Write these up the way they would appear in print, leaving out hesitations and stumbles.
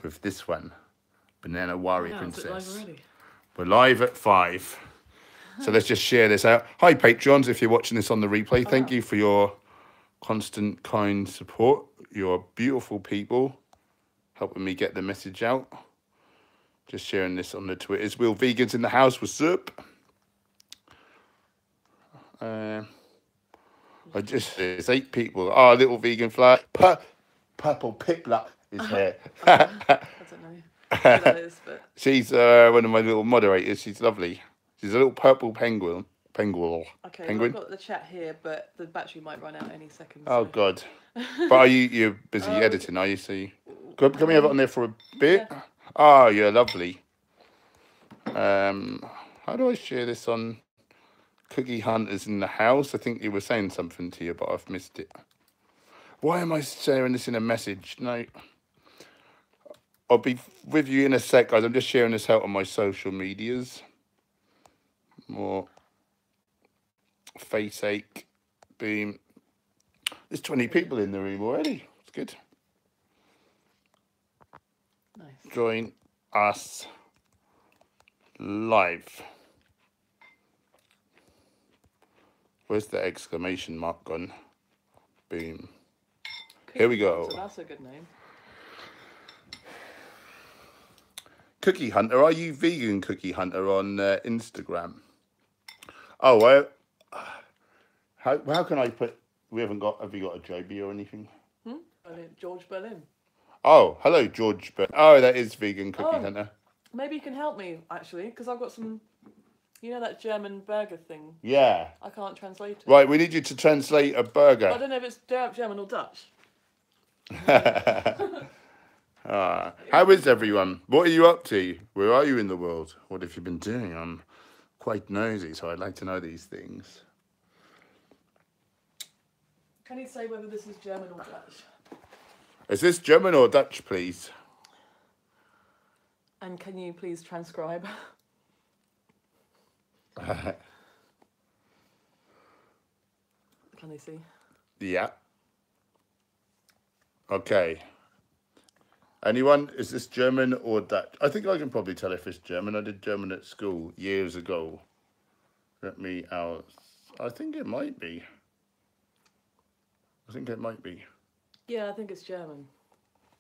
with this one, Banana Warrior Is it live Princess. already? We're live at 5. So let's just share this out. Hi, Patreons, if you're watching this on the replay. Thank you for your constant, kind support. You're beautiful people, helping me get the message out. Just sharing this on the Twitters. Will Vegans in the house, what's up? There's 8 people. Oh, little vegan fly. Purple Pipla is here. I don't know who that is, but... She's one of my little moderators. She's lovely. She's a little purple penguin. Okay, Penguin. well, I've got the chat here, but the battery might run out any second. Oh, so. God. But are you're busy editing, are you? So can we have it on there for a bit? Yeah. Oh, you're lovely. How do I share this on Cookie Hunters in the house? I think you were saying something to you, but I've missed it. Why am I sharing this in a message? No. I'll be with you in a sec, guys. I'm just sharing this out on my social medias. More face ache. Boom. There's 20 people in the room already. It's good. Nice. Join us live. Where's the exclamation mark gone? Boom. Here we go. So that's a good name. Cookie Hunter. Are you vegan Cookie Hunter on Instagram? Oh, well, how can I put... Have you got a JB or anything? George Berlin. Oh, hello, George. Oh, that is vegan Cookie Hunter. Maybe you can help me, actually, because I've got some... You know that German burger thing? Yeah. I can't translate it. Right, we need you to translate a burger. I don't know if it's German or Dutch. How is everyone? What are you up to? Where are you in the world? What have you been doing? I'm quite nosy, so I'd like to know these things. Can you say whether this is German or Dutch? Is this German or Dutch, please? And can you please transcribe? Can they see? Yeah. Okay. Anyone? Is this German or Dutch? I think I can probably tell if it's German. I did German at school years ago. Let me out. I think it might be. Yeah, I think it's German.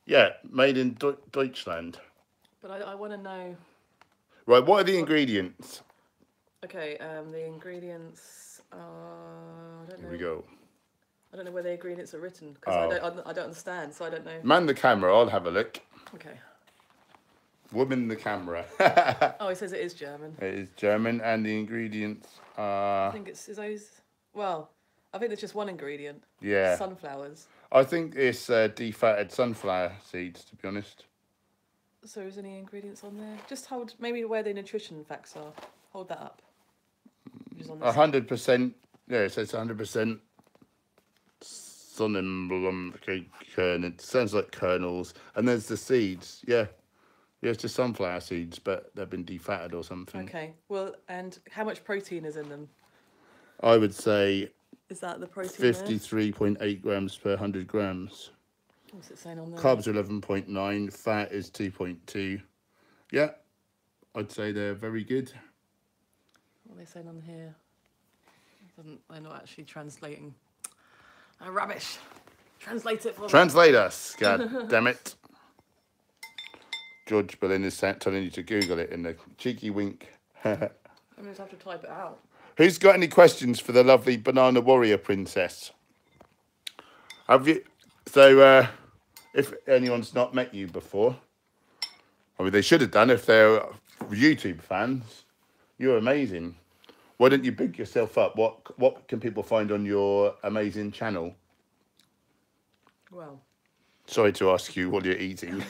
Yeah, made in Deutschland. But I want to know... Right, what are the ingredients? Okay, the ingredients are... I don't know. Here we go. I don't know where the ingredients are written, because I don't understand, so I don't know. Man the camera, I'll have a look. Okay. Woman the camera. Oh, it says it is German. It is German, and the ingredients are... I think it's those... Well, I think there's just one ingredient. Yeah. Sunflowers. I think it's defatted sunflower seeds, to be honest. So is any ingredients on there? Just hold, maybe where the nutrition facts are. Hold that up. 100%. Yeah, it says 100% sonnenblumen kernel. It sounds like kernels. And there's the seeds. Yeah. Yeah, it's just sunflower seeds, but they've been defatted or something. Okay. Well, and how much protein is in them? I would say... Is that the protein 53.8 grams per 100 grams. What's it saying on there? Carbs are 11.9. Fat is 2.2. Yeah, I'd say they're very good. What are they saying on here? They're not actually translating. Oh, rubbish. Translate it for me. Translate us. God damn it. George Berlin is telling you to Google it in the cheeky wink. I'm going to have to type it out. Who's got any questions for the lovely Banana Warrior Princess? Have you? So, if anyone's not met you before, I mean, they should have done if they're YouTube fans. You're amazing. Why don't you big yourself up? What can people find on your amazing channel? Well, sorry to ask you what you're eating.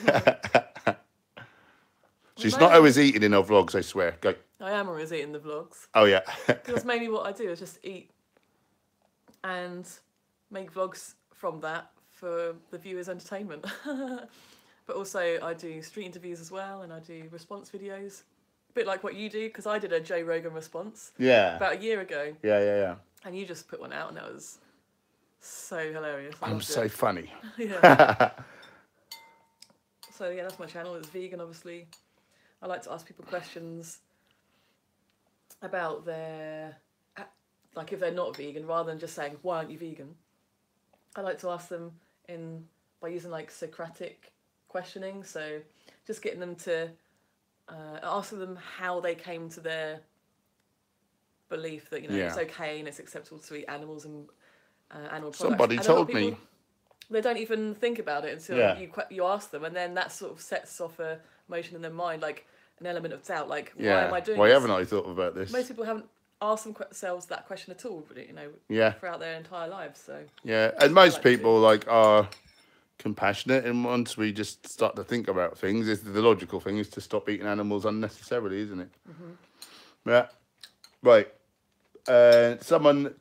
She's not always eating in her vlogs, I swear. Go. I am always eating the vlogs. Oh, yeah. Because mainly what I do is just eat and make vlogs from that for the viewers' entertainment. But also I do street interviews as well, and I do response videos. A bit like what you do, because I did a Joe Rogan response. Yeah. About a year ago. Yeah. And you just put one out, and that was so hilarious. I'm so funny. Yeah. So yeah, that's my channel. It's vegan, obviously. I like to ask people questions about their, like if they're not vegan, rather than just saying, why aren't you vegan? I like to ask them by using like Socratic questioning. So just getting them to, asking them how they came to their belief that, it's okay and it's acceptable to eat animals and animal products. Somebody and told me. They don't even think about it until you ask them, and then that sort of sets off a motion in their mind, like an element of doubt, like why am I doing why this? haven't I thought about this? Most people haven't asked themselves that question at all, throughout their entire lives. So and most people like are compassionate, and once we just start to think about things, the logical thing is to stop eating animals unnecessarily, isn't it? Yeah, right. Someone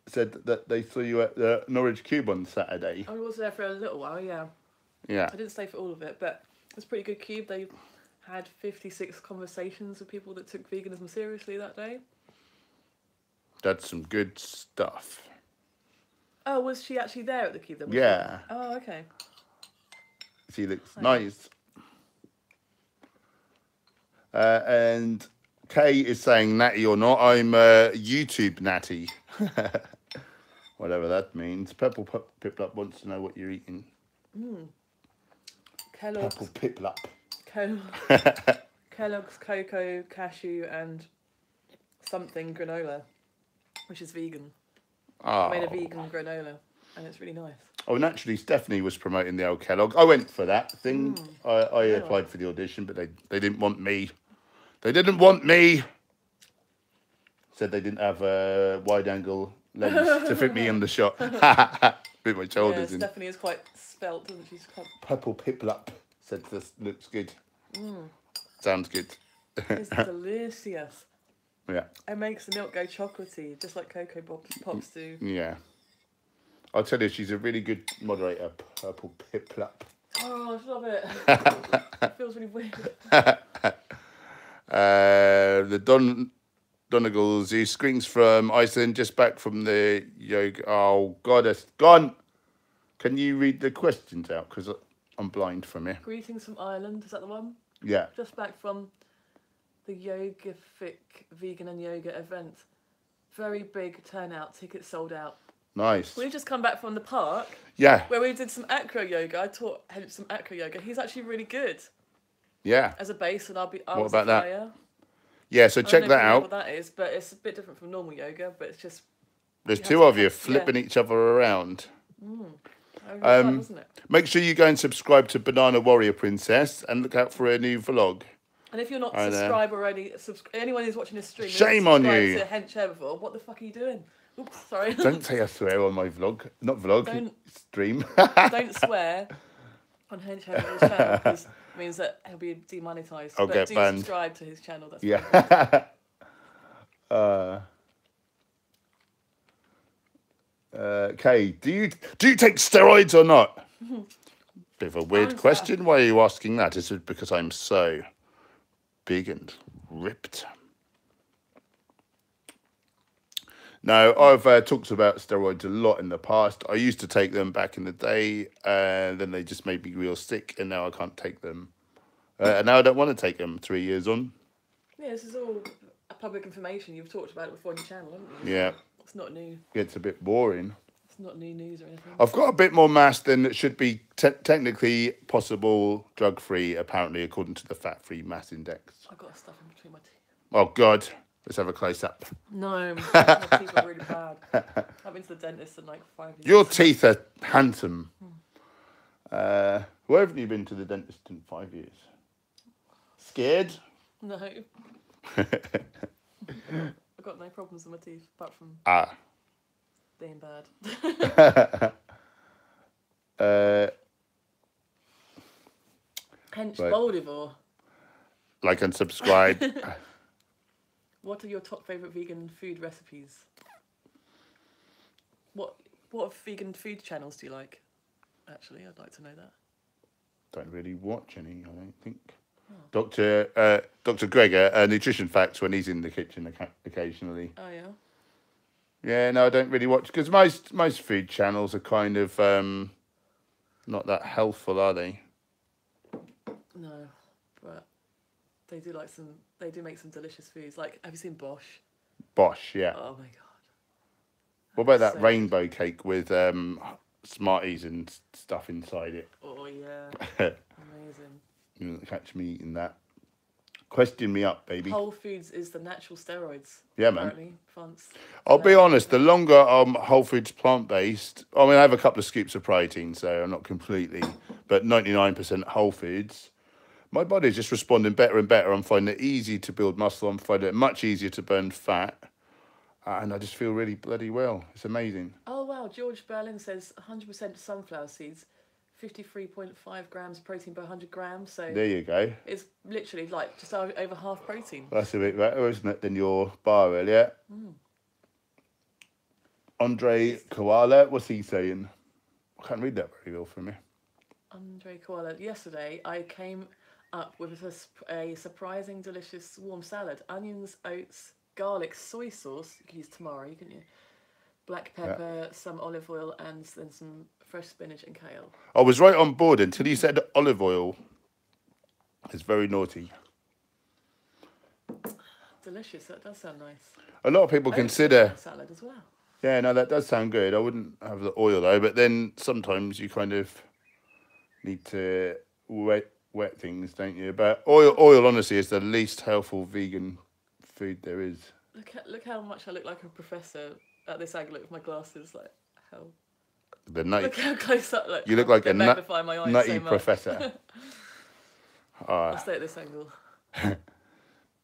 said that they saw you at the Norwich Cube on Saturday. I was there for a little while, yeah. I didn't stay for all of it, but it was a pretty good cube. They had 56 conversations with people that took veganism seriously that day. That's some good stuff. Oh, was she actually there at the cube then? Yeah. Oh, okay. She looks nice. And Kay is saying, natty or not, I'm YouTube natty. Whatever that means. Purple Piplup wants to know what you're eating. Kellogg's. Purple Piplup. Kellogg's cocoa, cashew, and something granola, which is vegan. I made a vegan granola, and it's really nice. Oh, and actually, Stephanie was promoting the old Kellogg. I went for that thing. I applied for the audition, but they didn't want me. They didn't want me. Said they didn't have a wide-angle lens to fit me in the shot. With my shoulders in. Stephanie is quite svelte, isn't she? She's quite... Purple Piplup said this looks good. Sounds good. It's delicious. Yeah. It makes the milk go chocolatey, just like Cocoa Pops do. Yeah. I'll tell you, she's a really good moderator, Purple Piplup. Oh, I love it. It feels really weird. The Donegals, who screams from Iceland, just back from the yoga. Oh, God, it's gone. Can you read the questions out? Because I'm blind from here. Greetings from Ireland, is that the one? Yeah. Just back from the Yogific Vegan and Yoga event. Very big turnout, tickets sold out. Nice. We've just come back from the park. Yeah. Where we did some acro yoga. I taught him some acro yoga. He's actually really good. Yeah. As a base, and what about that? Yeah, so check that out. I don't know what that is, but it's a bit different from normal yoga, but it's just... There's two of you flipping each other around. Fun, isn't it? Make sure you go and subscribe to Banana Warrior Princess and look out for a new vlog. And if you're not subscribed already, anyone who's watching this stream, shame on you. To Hench before, what the fuck are you doing? Oops, sorry. Don't say I swear on my vlog. Not vlog, stream. Don't swear on Hench Herbal's channel, because it means that he'll be demonetised. I'll get banned. Subscribe to his channel. That's Kay, do you take steroids or not? Bit of a weird question. Why are you asking that? Is it because I'm so big and ripped? No, I've talked about steroids a lot in the past. I used to take them back in the day, and then they just made me real sick, and now I can't take them. And now I don't want to take them 3 years on. Yeah, this is all public information. You've talked about it before on your channel, haven't you? Yeah. It's not new. It's a bit boring. It's not new news or anything. I've got a bit more mass than it should be technically possible drug-free, apparently, according to the fat-free mass index. I've got stuff in between my teeth. Oh, God. Let's have a close-up. No, my teeth are really bad. I've been to the dentist in like 5 years. Your teeth are handsome. Where haven't you been to the dentist in 5 years? Scared? No. I've got no problems with my teeth, apart from being bad. Hence Boldivore. Like and subscribe. What are your top favourite vegan food recipes? What vegan food channels do you like? Actually, I'd like to know that. Don't really watch any, I don't think. Oh. Dr. Gregor, nutrition facts when he's in the kitchen occasionally. Oh yeah. Yeah, no, I don't really watch because most food channels are kind of not that healthful, are they? No, but they do like some. They do make some delicious foods. Like, have you seen Bosch? Bosch, yeah. Oh my god. What about that So rainbow cake with Smarties and stuff inside it? Oh yeah, amazing. You catch me eating that. Question me up, baby. Whole Foods is the natural steroids. Yeah, man. Apparently, plants. I'll be honest, the longer Whole Foods plant-based, I mean, I have a couple of scoops of protein, so I'm not completely, but 99% Whole Foods, my body's just responding better and better. I'm finding it easy to build muscle. I'm finding it much easier to burn fat. And I just feel really bloody well. It's amazing. Oh wow, George Berlin says 100% sunflower seeds, 53.5 grams protein per 100 grams. So There you go. it's literally like just over half protein. That's a bit better, isn't it, than your bar earlier? Andre Koala, what's he saying? I can't read that very well from me. Andre Koala, yesterday I came up with a surprising delicious warm salad. Onions, oats, garlic, soy sauce. You could use tamari, couldn't you? Black pepper, some olive oil, and then some fresh spinach and kale. I was right on board until you said olive oil. It's very naughty. Delicious, that does sound nice. A lot of people Oats consider... salad as well. Yeah, no, that does sound good. I wouldn't have the oil though, but then sometimes you kind of need to wet things, don't you? But oil honestly is the least helpful vegan food there is. Look how much I look like a professor at this angle with my glasses. Like how. Look Look how close up. Like, you look like a magnify my eyes nutty so much. professor. I'll stay at this angle.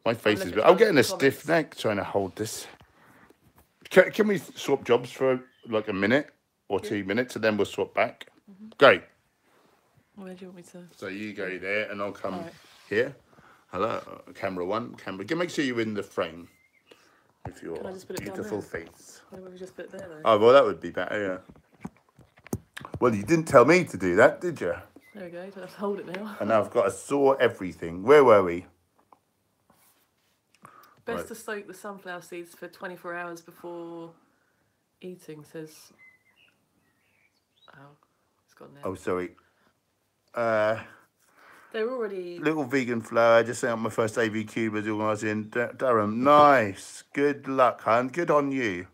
My face is. I'm getting a stiff neck trying to hold this. Can we swap jobs for like a minute or 2 minutes, and then we'll swap back? Great. Where do you want me to? So you go there, and I'll come here. Hello, camera one, camera. Make sure you're in the frame with your beautiful face. Why don't we just put it there though? Oh well, that would be better. Yeah. Well, you didn't tell me to do that, did you? There we go. You don't have to hold it now. And now I've got to saw everything. Where were we? Best to soak the sunflower seeds for 24 hours before eating, says... Oh, it's gone now. Oh, sorry. They're already... Little vegan flour. I just sent out my first AV Cubers organising Durham. Nice. Good luck, hun. Good on you.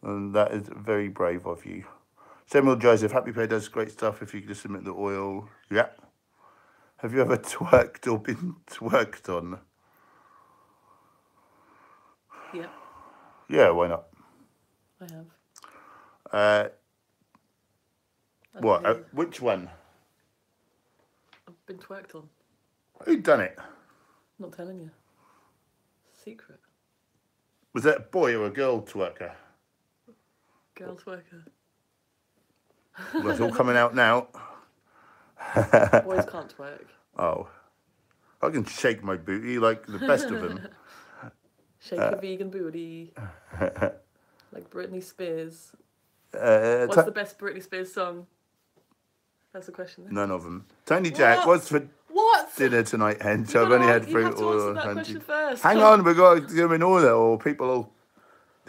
And that is very brave of you. Samuel Joseph, Happy Pay does great stuff if you could just submit the oil. Yeah. Have you ever twerked or been twerked on? Yeah. Yeah, why not? I have. What? Which one? I've been twerked on. Who'd done it? Not telling you. Secret. Was that a boy or a girl twerker? Girl twerker. Well, it's all coming out now. Boys can't twerk. Oh. I can shake my booty like the best of them. Shake a vegan booty. Like Britney Spears. What's the best Britney Spears song? That's the question. Then. None of them. Tony Jack, what's for dinner tonight, hench? I've only had fruit or that first. Hang on, we've got to do an order or people will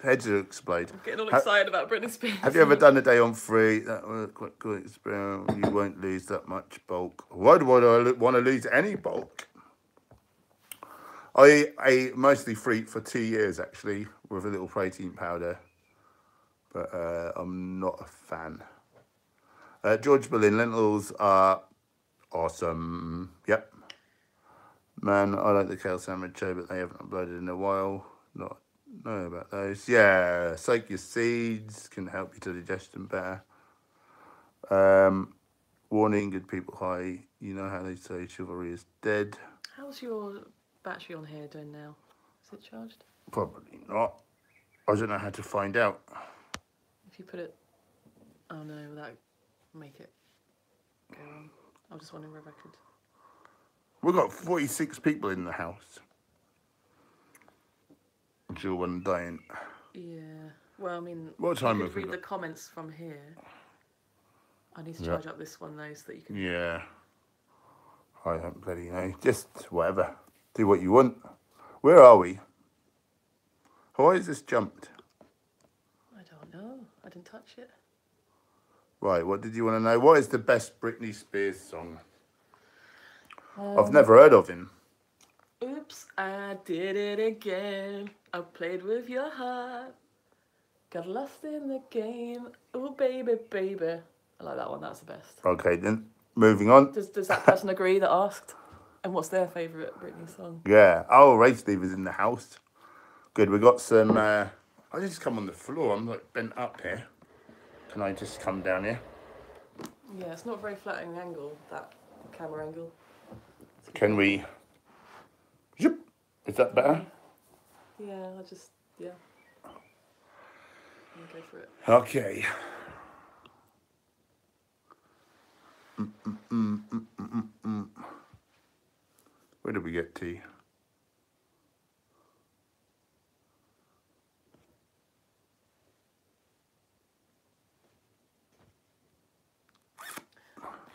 heads will explode. I'm getting all excited about Britney Spears. Have you ever done a day on free? That was quite good experience. You won't lose that much bulk. Why do I want to lose any bulk? I ate mostly fruit for 2 years, actually, with a little protein powder. But I'm not a fan. George Berlin, lentils are awesome. Yep. Man, I like the kale sandwich show, but they haven't uploaded in a while. Not know about those. Yeah, soak your seeds, can help you to digestion better. Warning, good people, hi. You know how they say chivalry is dead. How's your battery on here doing now? Is it charged? Probably not. I don't know how to find out. If you put it... Oh no, that make it go on. I was just wondering if I could... We've got 46 people in the house. I'm sure one dying. Yeah. Well, I mean, what time you have could we read got? The comments from here. I need to charge up this one though so that you can... Yeah. I don't bloody know. Just whatever. Do what you want. Where are we? Why is this jumped? I don't know. I didn't touch it. Right, what did you want to know? What is the best Britney Spears song? I've never heard of him. Oops, I did it again. I played with your heart. Got lost in the game. Oh, baby, baby. I like that one. That's the best. Okay, then moving on. Does that person agree that asked? And what's their favourite Britney song? Yeah. Oh, Ray Steve is in the house. Good. We got some. I just come on the floor. I'm like bent up here. Can I just come down here? Yeah, it's not a very flattering angle, that camera angle. Can we? Zip. Is that better? Yeah, yeah. Go for it. Okay. Where did we get to?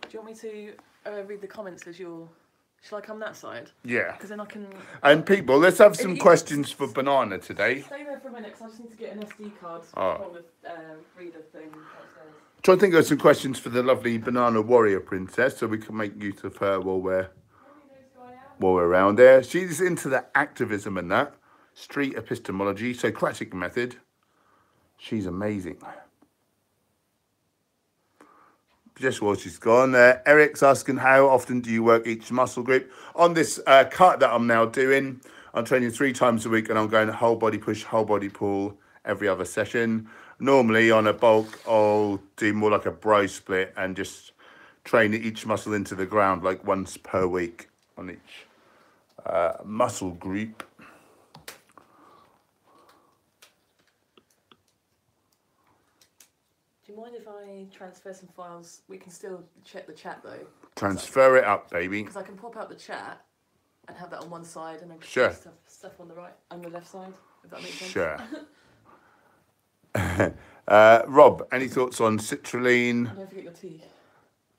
Do you want me to read the comments as you're... Shall I come that side? Yeah. Because then I can... And people, let's have some questions for Banana today. Stay there for a minute, because I just need to get an SD card on the reader thing upstairs. Try to think of some questions for the lovely Banana Warrior Princess, so we can make use of her while we're around there. She's into the activism and that. Street epistemology, Socratic method. She's amazing. Just while she's gone, Eric's asking, how often do you work each muscle group? On this cut that I'm now doing, I'm training 3 times a week and I'm going whole body push, whole body pull every other session. Normally on a bulk, I'll do more like a bro split and just train each muscle into the ground like once per week on each muscle group. Do you mind if I transfer some files? We can still check the chat though. Transfer it up, baby. Because I can pop out the chat and have that on one side and then Sure. stuff on the right and the left side, if that makes sense. Sure. Rob, any thoughts on citrulline? Don't forget your tea.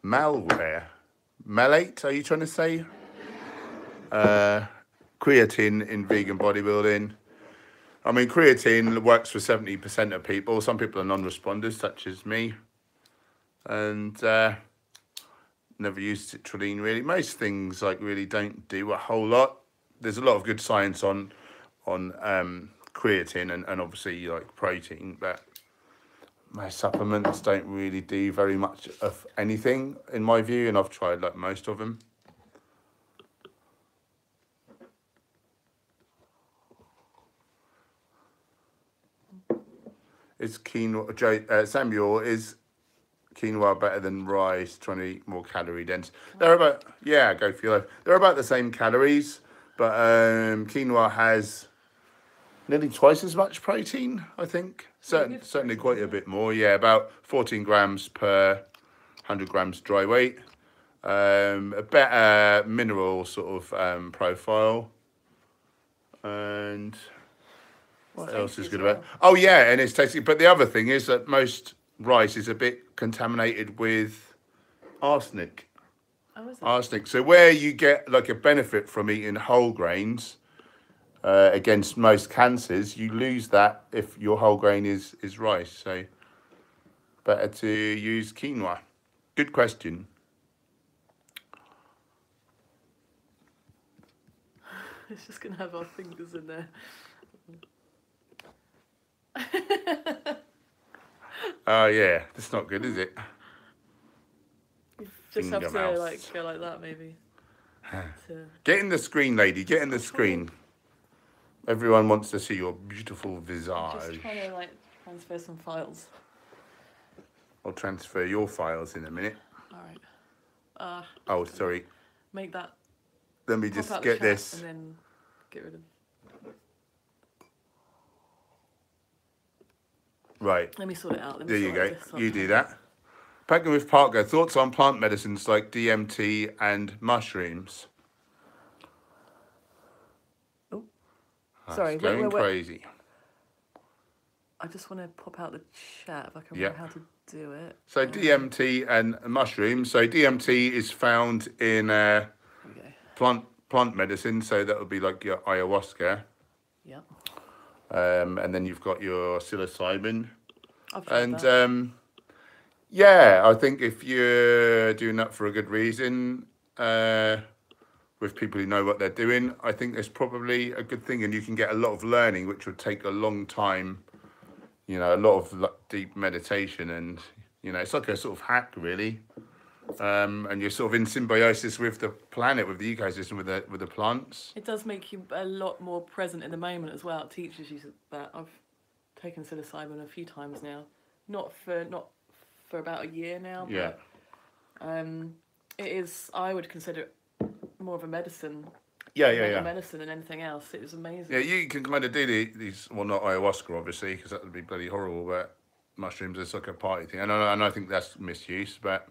Malware? Malate, are you trying to say? Creatine in vegan bodybuilding. I mean, creatine works for 70% of people. Some people are non-responders, such as me. And never used citrulline, really. Most things, like, really don't do a whole lot. There's a lot of good science on creatine and obviously, like, protein, but my supplements don't really do very much of anything, in my view, and I've tried, like, most of them. Is quinoa, Samuel, is quinoa better than rice, trying to eat more calorie dense? They're about, yeah, go for your life. They're about the same calories, but quinoa has nearly twice as much protein, I think. Certainly quite a bit more, yeah, about 14 grams per 100 grams dry weight. A better mineral sort of profile. And... what else is good about it? Oh, yeah, and it's tasty. But the other thing is that most rice is a bit contaminated with arsenic. Oh, is it? Arsenic. So where you get like a benefit from eating whole grains against most cancers, you lose that if your whole grain is rice. So better to use quinoa. Good question. It's just going to have our fingers in there. Oh, yeah. That's not good, is it? You just have to Fingermouth. like go like that, maybe. Get in the screen, lady. Get in the screen. Everyone wants to see your beautiful visage. Just trying to like transfer some files. I'll transfer your files in a minute. All right. Oh, sorry. Make that. Let me Pop just out the get chat this. and then get rid of. Right. Let me sort it out. There you go. You do that. Packing with Parker. Thoughts on plant medicines like DMT and mushrooms? Oh, That's sorry. going wait. crazy. I just want to pop out the chat if I can Yeah. remember how to do it. So DMT and mushrooms. So DMT is found in There we go. plant medicine. So that would be like your ayahuasca. Yep. And then you've got your psilocybin. I've tried And that. yeah, I think if you're doing that for a good reason, with people who know what they're doing, I think that's probably a good thing, and you can get a lot of learning, which would take a long time. You know, a lot of deep meditation, and you know, it's like a sort of hack, really. And you're sort of in symbiosis with the planet, with the ecosystem, with the plants. It does make you a lot more present in the moment as well. It teaches you that. I've taken psilocybin a few times now, not for about a year now. But, Yeah. It is. I would consider it more of a medicine. Yeah. Medicine than anything else. It was amazing. Yeah, you can kind of do these. Well, not ayahuasca, obviously, because that would be bloody horrible. But mushrooms is like a party thing, and I think that's misuse. But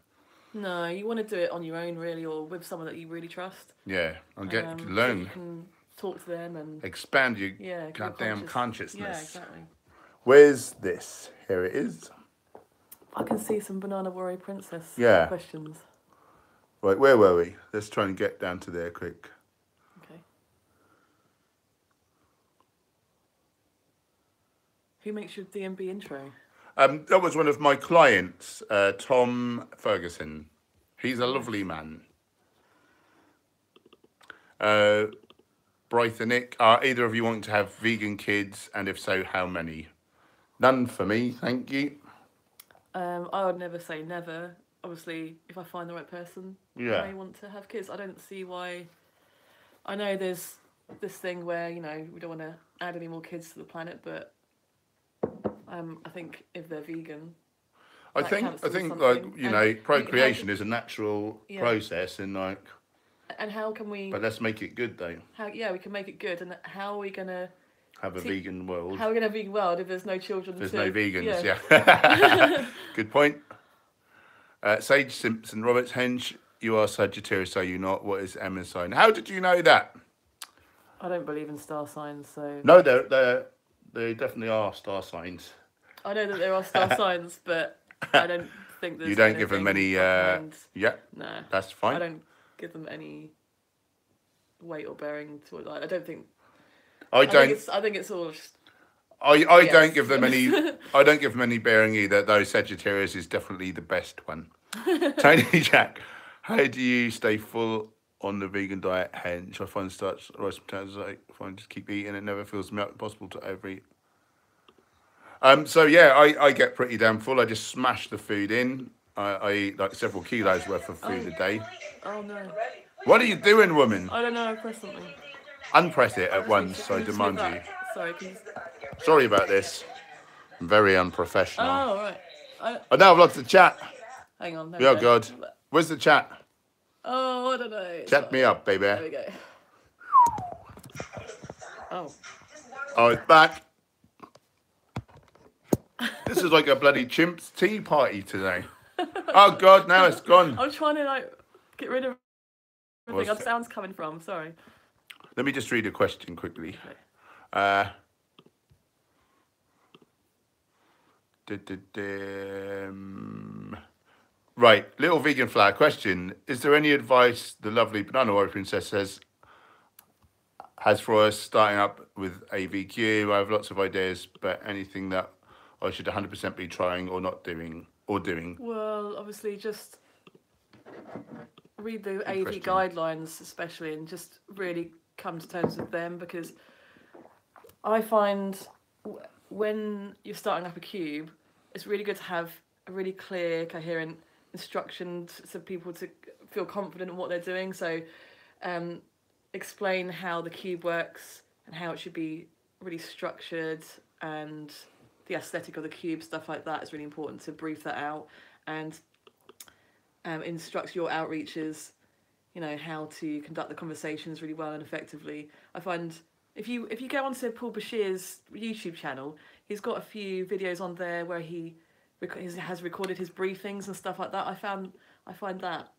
no, you want to do it on your own, really, or with someone that you really trust. yeah, and learn. So you can talk to them and expand your goddamn consciousness. Yeah, exactly. Where's this? Here it is. I can see some Banana Warrior Princess questions. Right, where were we? Let's try and get down to there quick. Okay. Who makes your DMB intro? That was one of my clients, Tom Ferguson. He's a lovely man. Bryce and Nick, are either of you wanting to have vegan kids, and if so, how many? None for me, thank you. I would never say never. Obviously, if I find the right person, I may want to have kids. I don't see why. I know there's this thing where, you know, we don't want to add any more kids to the planet, but I think if they're vegan, I think like, you know, procreation is a natural process, and like. And how can we? But let's make it good, though. We can make it good, and how are we gonna have a vegan world? How are we gonna have a vegan world if there's no children? There's no vegans. Yeah. Good point. Sage Simpson Roberts Henge, you are Sagittarius, are you not? What is Emma's sign? How did you know that? I don't believe in star signs, so. No, they definitely are star signs. I know that there are star signs, but I don't think there's. You don't give them any. Yeah. No. That's fine. I don't give them any weight or bearing to it. I don't think. I think it's all. Just, I don't give them any. I don't give them any bearing either. Though Sagittarius is definitely the best one. Tony Jack, how do you stay full on the vegan diet? Hence, I find starch, rice, potatoes. I find just keep eating. It never feels possible to overeat. So yeah, I get pretty damn full. I just smash the food in. I eat like several kilos worth of food a day. Oh no! What are you doing, woman? I don't know. I pressed something. Unpress it at once, I demand you. Sorry, can you... Sorry about this. I'm very unprofessional. Oh, right. I now I've lost the chat. Hang on. Oh, God. Where's the chat? Oh, I don't know. Chat me up, baby. There we go. Oh, it's back. This is like a bloody chimp's tea party today. Oh, God, now it's gone. I'm trying to, like, get rid of everything. Where's the sound's coming from? Sorry. Let me just read a question quickly. Okay. Right, Little Vegan Flower question. Is there any advice the lovely Banana Warrior Princess has for us starting up with AVQ? I have lots of ideas, but anything that I should 100% be trying or not doing or doing? Well, obviously just read the AV guidelines especially, and just really come to terms with them, because I find when you're starting up a cube, it's really good to have a really clear, coherent instruction so people to feel confident in what they're doing. So explain how the cube works and how it should be really structured, and the aesthetic of the cube, stuff like that is really important to brief that out, and instruct your outreaches, you know, how to conduct the conversations really well and effectively. I find if you go onto Paul Bashir's YouTube channel, he's got a few videos on there where he has recorded his briefings and stuff like that. I find that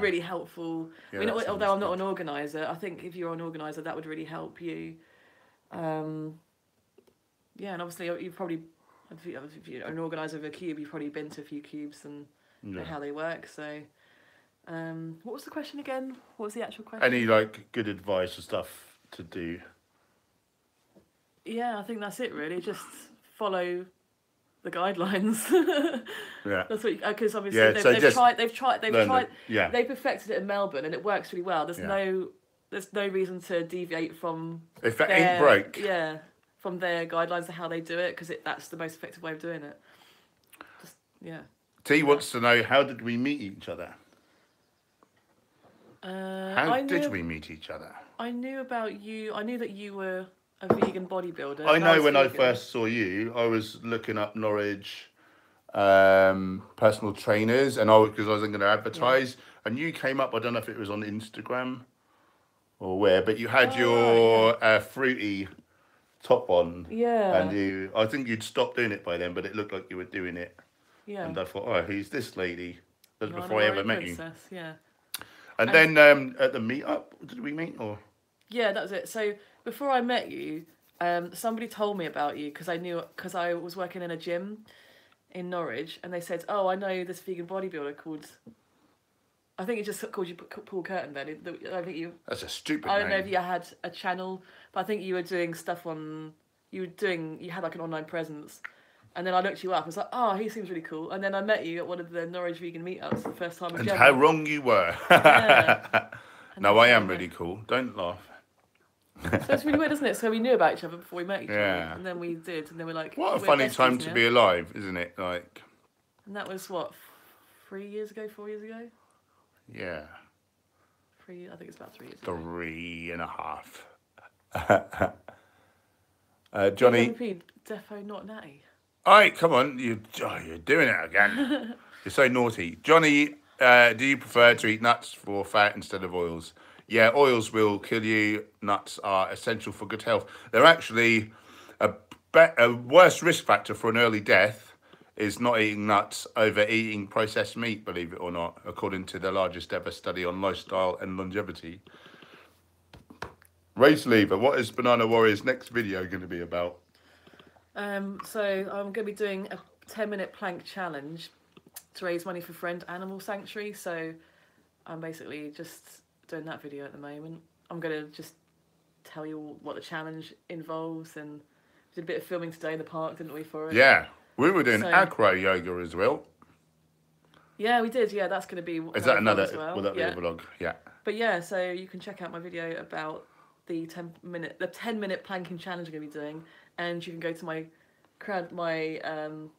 really helpful. Yeah, I mean, although I'm not an organizer, I think if you're an organizer, that would really help you. Yeah, and obviously you've probably, if you're an organizer of a cube, you've probably been to a few cubes and know how they work. So, what was the question again? What was the actual question? Any like good advice or stuff to do? Yeah, I think that's it really. Just follow the guidelines. Yeah. That's what, because obviously Yeah, so they've tried, yeah. they perfected it in Melbourne, and it works really well. Yeah. There's no reason to deviate from If it ain't broke. Yeah, from their guidelines of how they do it, because that's the most effective way of doing it. Just, yeah. T wants to know, how did we meet each other? How did we meet each other? I knew about you. I knew that you were a vegan bodybuilder. I know when I first saw you, I was looking up Norwich personal trainers, and because I was going to advertise, and you came up. I don't know if it was on Instagram or where, but you had your fruity top on. Yeah. And I think you'd stopped doing it by then, but it looked like you were doing it. Yeah. And I thought, oh, who's this lady? That was before I ever met you. Yeah. And then at the meetup, did we meet or? Yeah, that was it. So before I met you, somebody told me about you because I was working in a gym in Norwich, and they said, "Oh, I know this vegan bodybuilder called." I think it just called you Paul Kerton then. I think you. That's a stupid I don't know name. if you had a channel, but I think you were doing stuff on. You had like an online presence, and then I looked you up. I was like, "Oh, he seems really cool." And then I met you at one of the Norwich vegan meetups the first time. And how wrong you were. Yeah. No, I am really cool. Don't laugh. So it's really weird, isn't it? So we knew about each other before we met each other, Yeah. and then we did, and then we're like, What a we're funny besties time to now. be alive, isn't it? Like, And that was what, 4 years ago? yeah, I think it's about 3 years ago. 3.5. Johnny. MVP, defo not natty. All right, come on. You're doing it again. You're so naughty. Johnny, do you prefer to eat nuts for fat instead of oils? Yeah, oils will kill you. Nuts are essential for good health. They're actually a worse risk factor for an early death is not eating nuts over eating processed meat, believe it or not, according to the largest ever study on lifestyle and longevity. Race Lever, what is Banana Warrior's next video going to be about? So I'm going to be doing a 10-minute plank challenge to raise money for Friend Animal Sanctuary. So I'm basically just doing that video at the moment. I'm going to just tell you what the challenge involves, and we did a bit of filming today in the park, didn't we, for it? Yeah, we were doing acro yoga as well. Yeah, we did. Yeah, that's going to be. Is that another? As well. Will that be a vlog? Yeah. But yeah, so you can check out my video about the 10-minute planking challenge I'm going to be doing, and you can go to my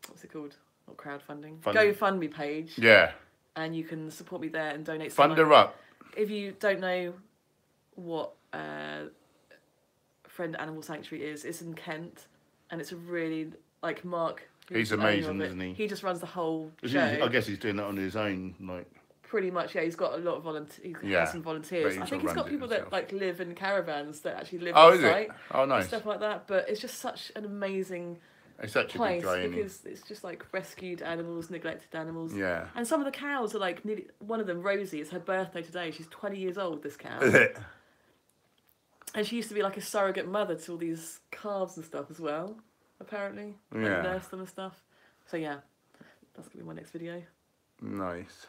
what's it called? Not crowdfunding. GoFundMe page. Yeah. And you can support me there and donate. Fund her up. If you don't know what Friend Animal Sanctuary is, it's in Kent, and it's a really Mark. He's amazing, isn't he? He just runs the whole show. I guess he's doing that on his own, like. Pretty much, yeah. He's got a lot of volunteers. He has some volunteers. I think he's got people that live in caravans that actually live on site. Oh, nice. And stuff like that. But it's just such an amazing place because it's just like rescued animals, neglected animals. Yeah. And some of the cows are nearly. One of them, Rosie, it's her birthday today. She's 20 years old. This cow. And she used to be like a surrogate mother to all these calves and stuff as well. Apparently, nurse them and stuff. So yeah, that's gonna be my next video. Nice.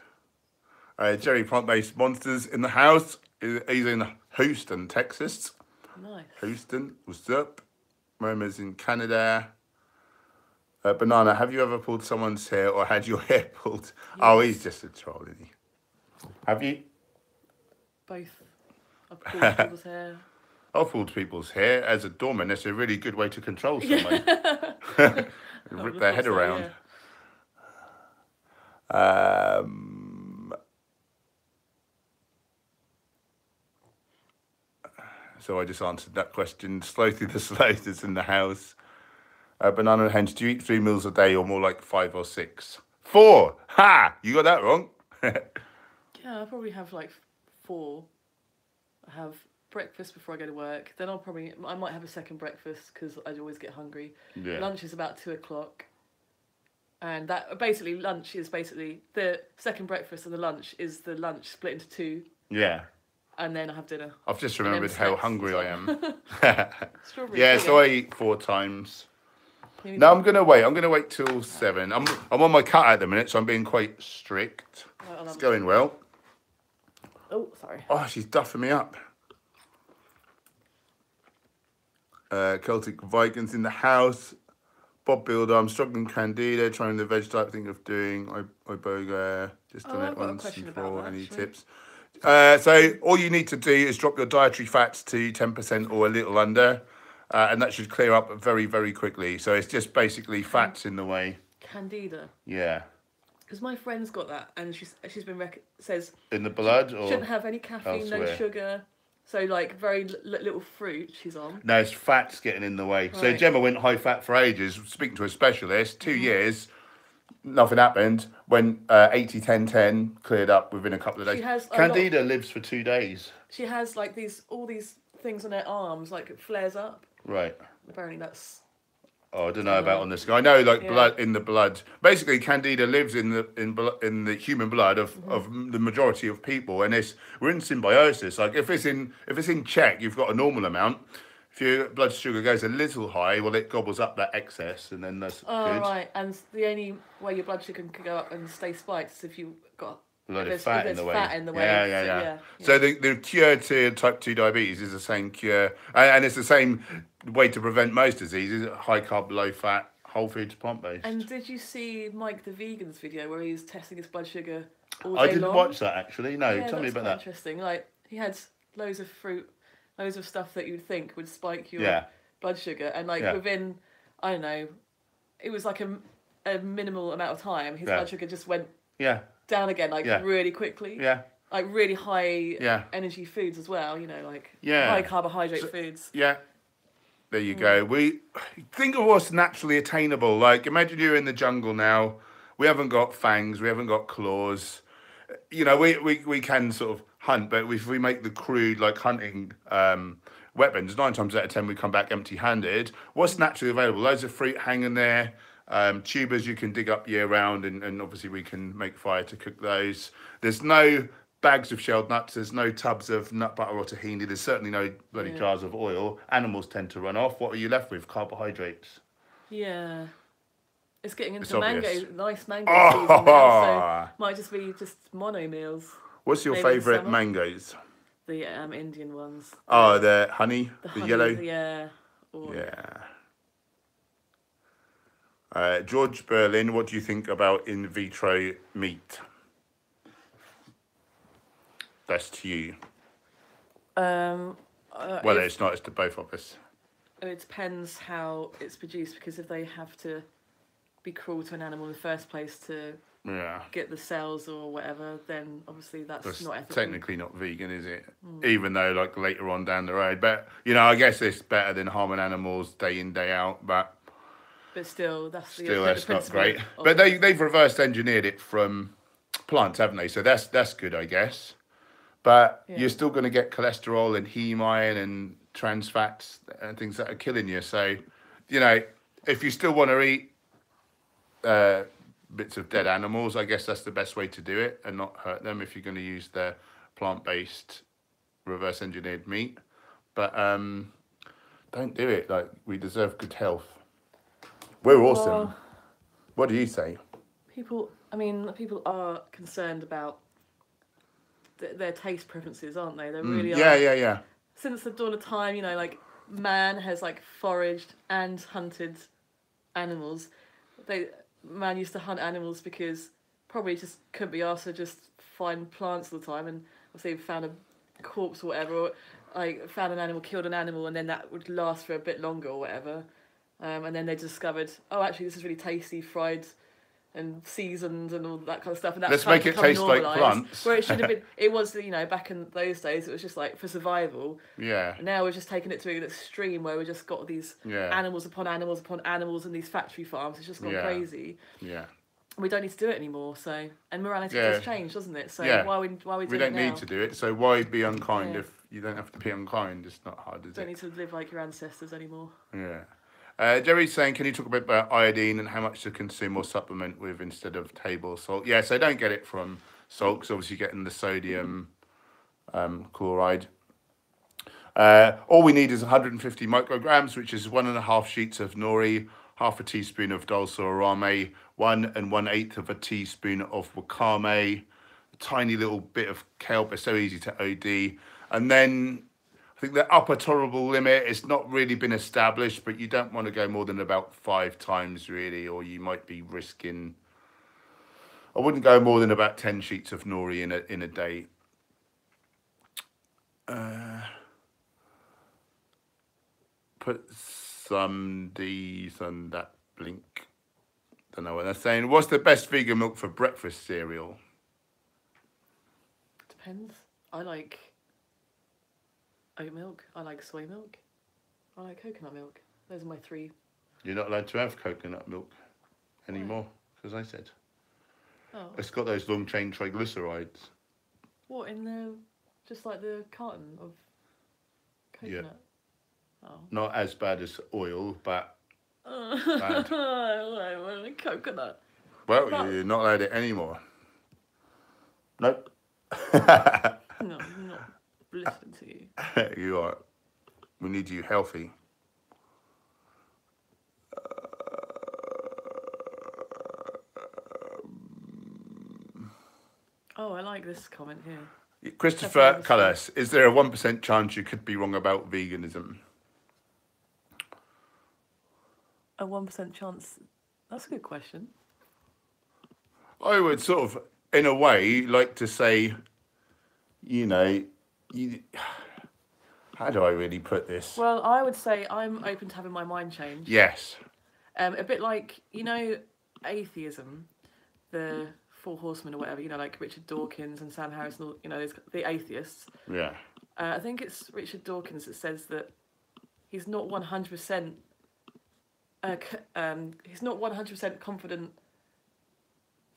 Jerry Plant-Based Monsters in the house. He's in Houston, Texas. Nice. Houston, what's up? Moma's in Canada. Banana, have you ever pulled someone's hair or had your hair pulled? Yes. Oh, he's just a troll, isn't he? Have you? Both. I've pulled people's hair. I've pulled people's hair as a doorman. That's a really good way to control someone. Rip their head around. Yeah. So I just answered that question. Slowly the slowest in the house. Banana and Henge, do you eat 3 meals a day or more like 5 or 6? 4! Ha! You got that wrong. Yeah, I probably have 4. I have breakfast before I go to work. Then I might have a second breakfast because I always get hungry. Yeah. Lunch is about 2 o'clock. And that basically lunch is basically the second breakfast and the lunch is the lunch split into 2. Yeah. And then I have dinner. I've just remembered how hungry I am. Yeah, so I eat 4 times. No, I'm gonna wait. I'm gonna wait till 7. I'm on my cut at the minute, so I'm being quite strict. It's going well. Oh, sorry. Oh, she's duffing me up. Celtic Vikings in the house. Bob Builder, I'm struggling Candida, trying the veg type, think of doing iboga, just done it I've got a once question and about for that, any actually. tips. So all you need to do is drop your dietary fats to 10% or a little under, and that should clear up very, very quickly. So it's just basically fats in the way. Candida. Yeah. Because my friend's got that, and she's been says In the blood or shouldn't have any caffeine, no elsewhere? sugar, so like very little fruit she's on. No, it's fats getting in the way. So Right. Gemma went high fat for ages, speaking to a specialist, 2 years, nothing happened. When 80, 10, 10 cleared up within a couple of days. She has Candida lives for 2 days. She has like all these things on her arms, like it flares up. Right. Apparently that's. Oh, I don't know about on this guy. I know, like Yeah. blood in the blood. Basically, Candida lives in the human blood of the majority of people, and we're in symbiosis. Like if it's in check, you've got a normal amount. If your blood sugar goes a little high, well, it gobbles up that excess, and then that's good. Right, and the only way your blood sugar can go up and stay spiked is if you've got Load of if fat there's in the way. fat in the way. Yeah. So the cure to type 2 diabetes is the same cure, and it's the same way to prevent most diseases: high carb, low fat, whole foods, plant based. And did you see Mike the Vegan's video where he was testing his blood sugar all day I didn't long? watch that actually. No, Yeah, tell me that's about quite that. interesting. Like he had loads of fruit, loads of stuff that you'd think would spike your blood sugar, and like within, I don't know, it was like a minimal amount of time, his blood sugar just went down again, like really quickly. Yeah. Like really high energy foods as well, you know, like high carbohydrate foods. Yeah. There you go. We think of what's naturally attainable. Like imagine you're in the jungle now. We haven't got fangs, we haven't got claws. You know, we can sort of hunt, but if we make the crude like hunting weapons, 9 times out of 10 we come back empty-handed. What's naturally available? Loads of fruit hanging there. Tubers you can dig up year round, and obviously we can make fire to cook those. There's no bags of shelled nuts, there's no tubs of nut butter or tahini, there's certainly no bloody jars of oil. Animals tend to run off. What are you left with? Carbohydrates. Yeah. It's getting into nice mango Oh! season now, so might just be just mono meals. What's your Maybe in favourite summer. mangoes? The Indian ones. Oh, the honey, the honey, yellow. Yeah. George Berlin, what do you think about in vitro meat? That's to you. Well, it's not. It's to both of us. It depends how it's produced, because if they have to be cruel to an animal in the first place to get the cells or whatever, then obviously that's not ethical. Technically not vegan, is it? Even though like later on down the road, but you know, I guess it's better than harming animals day in day out. But still, that's not great. But they've reverse engineered it from plants, haven't they? So that's good, I guess. But you're still going to get cholesterol and heme iron and trans fats and things that are killing you. So, you know, if you still want to eat bits of dead animals, I guess that's the best way to do it and not hurt them if you're going to use the plant-based reverse engineered meat. But don't do it. Like, we deserve good health. We're awesome. Well, what do you say? People are concerned about their taste preferences, aren't they? They really are. Yeah. Since the dawn of time, you know, like man has like foraged and hunted animals. Man used to hunt animals because probably just couldn't be asked to just find plants all the time, and obviously found a corpse or whatever, or like found an animal, killed an animal, and then that would last for a bit longer or whatever. And then they discovered, oh, actually, this is really tasty, fried and seasoned and all that kind of stuff. And that's let's make it taste like plants. Where it should have been, it was, you know, back in those days, it was just like for survival. Yeah. And now we're just taking it to an extreme where we just got these animals upon animals upon animals and these factory farms. It's just gone crazy. Yeah. We don't need to do it anymore. So, and morality does change, doesn't it? So why are we doing it now? We don't need to do it. So why be unkind if you don't have to be unkind? It's not hard, is it? Don't need to live like your ancestors anymore. Yeah. Jerry's saying, can you talk a bit about iodine and how much to consume or supplement with instead of table salt? Yeah, so don't get it from salt, because obviously you're getting the sodium chloride. All we need is 150 micrograms, which is 1.5 sheets of nori, half a teaspoon of dulsorame, 1 1/8 of a teaspoon of wakame, a tiny little bit of kelp. It's so easy to OD. And then I think the upper tolerable limit has not really been established, but you don't want to go more than about 5 times really, or you might be risking. I wouldn't go more than about 10 sheets of nori in a day. Put some D's on that blink. Don't know what they're saying. What's the best vegan milk for breakfast cereal? Depends. I like oat milk. I like soy milk. I like coconut milk. Those are my 3. You're not allowed to have coconut milk anymore, because I said. Oh. It's got those long chain triglycerides. What, in the, just like the carton of coconut? Yeah. Oh. Not as bad as oil, but bad. I want coconut. Well, you're not allowed it anymore. Nope. No, I'm not listening to you. You are. We need you healthy. Oh, I like this comment here. Christopher Cullis, is there a 1% chance you could be wrong about veganism? A 1% chance? That's a good question. I would sort of, in a way, like to say, you know, how do I really put this? Well, I would say I'm open to having my mind changed. Yes. A bit like, you know, atheism, the 4 Horsemen or whatever, you know, like Richard Dawkins and Sam Harris, and all, you know, the atheists. Yeah. I think it's Richard Dawkins that says that he's not 100%. He's not 100% confident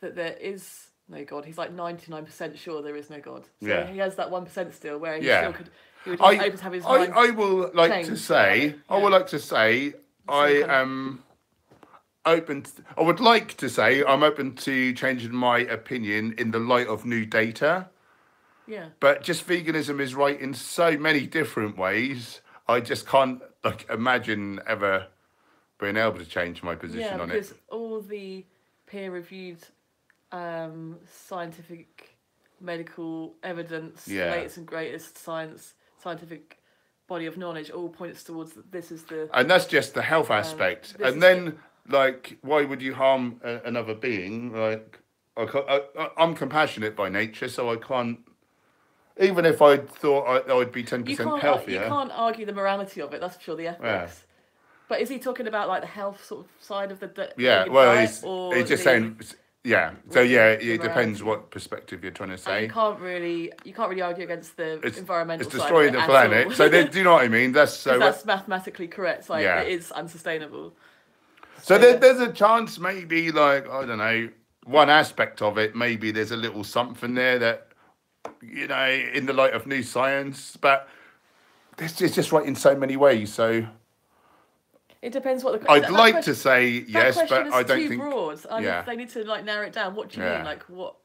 that there is no God. He's like 99% sure there is no God. So he has that 1% still, where he still could. He would just open to have his mind. I will like to say. I would like to say. I am open. I would like to say I'm open to changing my opinion in the light of new data. Yeah. But just veganism is right in so many different ways. I just can't imagine ever being able to change my position on it. Yeah, because all the peer-reviewed scientific, medical evidence, latest and greatest scientific body of knowledge all points towards that this is the... And that's just the health aspect. And then, why would you harm another being? Like, I'm compassionate by nature, so I can't... Even if I thought I'd be 10% healthier... You can't argue the morality of it, that's for sure, the ethics. Yeah. But is he talking about like the health sort of side of the he's just saying, So it depends what perspective you're trying to say. And you can't really argue against the environmental side. It's destroying the planet. So do you know what I mean? That's mathematically correct. Like it is unsustainable. So there's a chance, maybe I don't know, one aspect of it. Maybe there's a little something there that, you know, in the light of new science, but it's just right in so many ways. So. It depends what the. I'd like to say yes, but I don't think. Broad. They need to narrow it down. What do you mean? Like what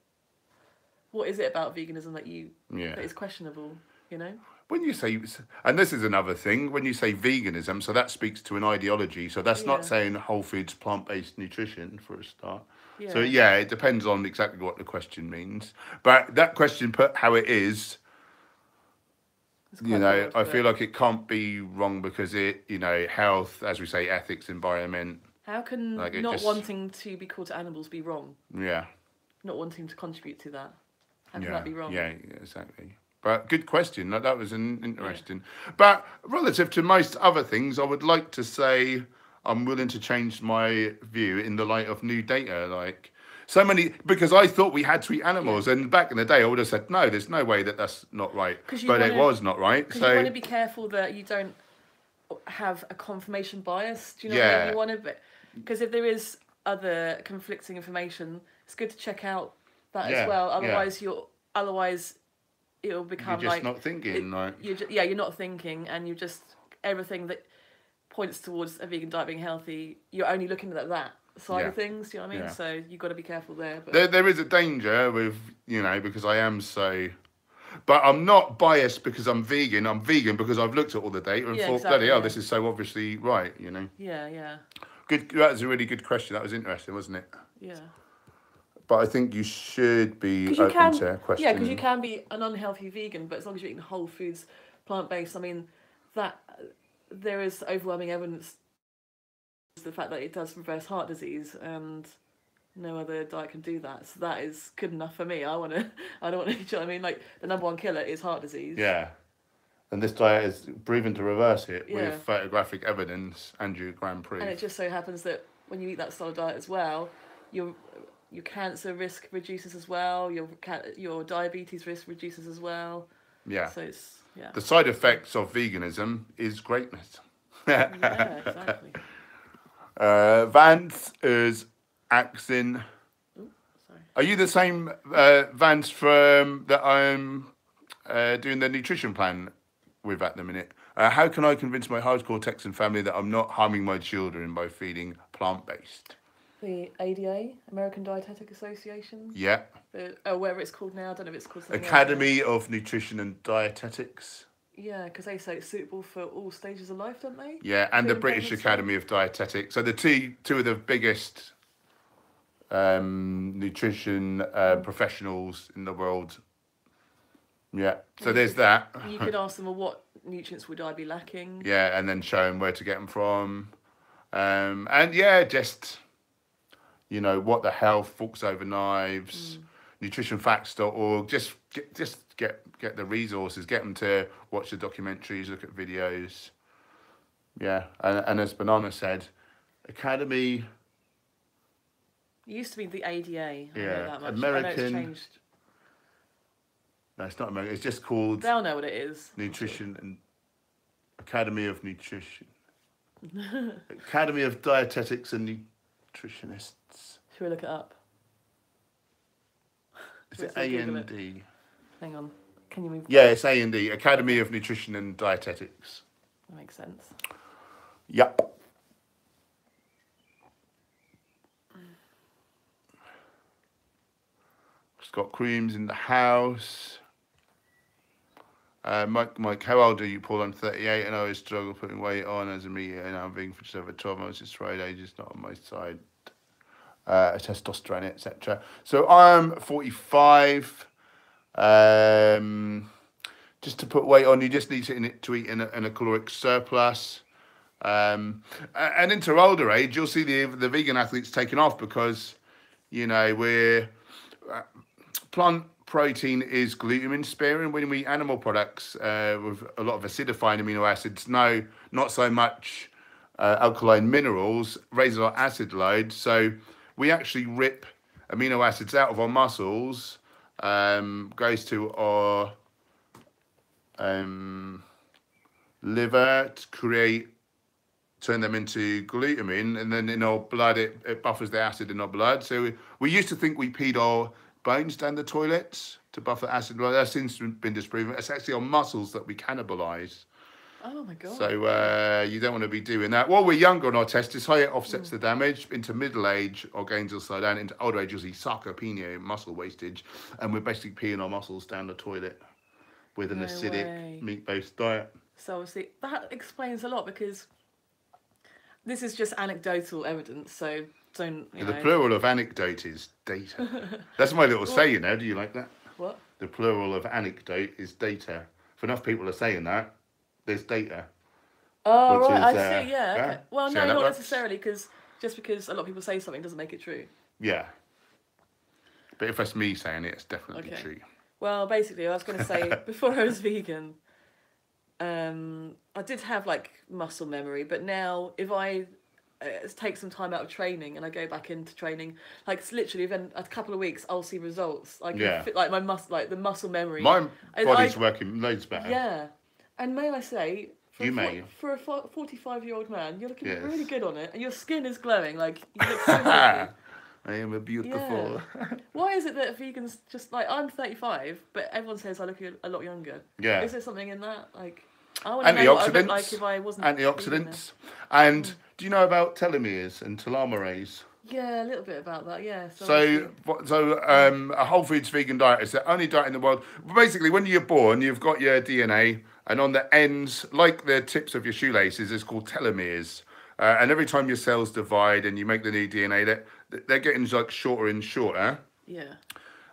is it about veganism that that is questionable? You know. When you say, and this is another thing, when you say veganism, so that speaks to an ideology. So that's not saying whole foods, plant-based nutrition for a start. Yeah. So it depends on exactly what the question means. But that question put how it is. You know, I feel like it can't be wrong because it, you know, health, as we say, ethics, environment. How can wanting to be called to animals be wrong? Yeah. Not wanting to contribute to that. How can that be wrong? Yeah, exactly. But good question. That was an interesting. Yeah. But relative to most other things, I would like to say I'm willing to change my view in the light of new data. Like, so many, because I thought we had to eat animals, and back in the day I would have said, no, there's no way that's not right. But it was not right. So you want to be careful that you don't have a confirmation bias. Do you know what I mean? You want to, because if there is other conflicting information, it's good to check out that as well. Otherwise, otherwise it'll become you're just not thinking. You're not thinking, and you just everything that points towards a vegan diet being healthy, you're only looking at that side of things, you know what I mean? So you've got to be careful there. But there is a danger with, you know, because I am so... But I'm not biased because I'm vegan. I'm vegan because I've looked at all the data and thought, bloody hell, this is so obviously right, you know? Yeah. Good. That was a really good question. That was interesting, wasn't it? Yeah. But I think you should be open to questions. Yeah, because you can be an unhealthy vegan, but as long as you're eating whole foods, plant-based, I mean, that there is overwhelming evidence to the fact that it does reverse heart disease, and no other diet can do that. So that is good enough for me. I don't want to, you know what I mean? Like, the number one killer is heart disease. Yeah. And this diet is proven to reverse it Yeah. with photographic evidence, Andrew Graham proof. And it just so happens that when you eat that style of diet as well, your cancer risk reduces as well, your diabetes risk reduces as well. Yeah. So it's, yeah. The side effects of veganism is greatness. Yeah, exactly. Vance is Axin. Ooh, sorry. Are you the same Vance from that I'm doing the nutrition plan with at the minute? How can I convince my hardcore Texan family that I'm not harming my children by feeding plant-based? The ADA, American Dietetic Association. Yeah. Whatever it's called now, I don't know if it's called something Academy of Nutrition and Dietetics. Yeah, because they say it's suitable for all stages of life, don't they? Yeah, and the Including British pregnancy. Academy of Dietetics. So the two of the biggest nutrition professionals in the world. Yeah, so there's that. You could ask them, well, what nutrients would I be lacking? Yeah, and then show them where to get them from. And yeah, just, you know, What the Health, Forks Over Knives, nutritionfacts.org. Just get the resources, get them to watch the documentaries, look at videos. Yeah, and as Banana said, Academy. It used to be the ADA. I Yeah, know that much. I know American. it's changed. No, it's not American. It's just called They'll know what it is. Nutrition and Academy of Nutrition. Academy of Dietetics and Nutritionists. Should we look it up? Is it Let's Google it. A&D? Hang on. Can you move? Yeah, it's A&D. Academy of Nutrition and Dietetics. That makes sense. Yep. Scott Creams in the house. Mike, how old are you, Paul? I'm 38 and I always struggle putting weight on as a meat and I'm vegan for just over 12 months. It's Friday, just not on my side. Testosterone, etc. So I'm 45. Just to put weight on, you just need to eat in a caloric surplus. And into older age, you'll see the vegan athletes taking off because, you know, we're plant protein is gluten sparing. When we eat animal products with a lot of acidifying amino acids, no, not so much alkaline minerals, raises our acid load. So we actually rip amino acids out of our muscles, goes to our liver to turn them into glutamine, and then in our blood it buffers the acid in our blood. So we used to think we peed our bones down the toilets to buffer acid. Well, that's since been disproven. It's actually our muscles that we cannibalize. Oh my god. So you don't want to be doing that. While we're younger on our tests, it's how it offsets the damage. Into middle age, our gains will slow down. Into older age, you'll see sarcopenia, muscle wastage, and we're basically peeing our muscles down the toilet with an No acidic way. meat-based diet. So obviously that explains a lot, because this is just anecdotal evidence. So don't, you The know. plural of anecdote is data. That's my little say, you know. Do you like that? What? The plural of anecdote is data. If enough people are saying that, there's data. Oh, Which right, is, I see, yeah. Okay. Well, see no, how that not works? necessarily, because just because a lot of people say something doesn't make it true. Yeah. But if that's me saying it, it's definitely Okay. true. Well, basically, I was going to say, before I was vegan, I did have, like, muscle memory, but now if I take some time out of training and I go back into training, like, it's literally within a couple of weeks, I'll see results. I can Yeah. fit, like, my the muscle memory. My And body's working loads better. Yeah. And may I say, for You a 45-year-old man, you're looking Yes. really good on it, and your skin is glowing. Like, you look so healthy. I am a beautiful. Yeah. Why is it that vegans just, like, I'm 35, but everyone says I look a lot younger? Yeah. Is there something in that? Like, I want to know what I look like if I wasn't Antioxidants. And do you know about telomeres and telomerase? Yeah, a little bit about that. Yeah. So a whole foods vegan diet is the only diet in the world. Basically, when you're born, you've got your DNA, and on the ends, like the tips of your shoelaces, is called telomeres. And every time your cells divide and you make the new DNA, they're getting like shorter and shorter. Yeah.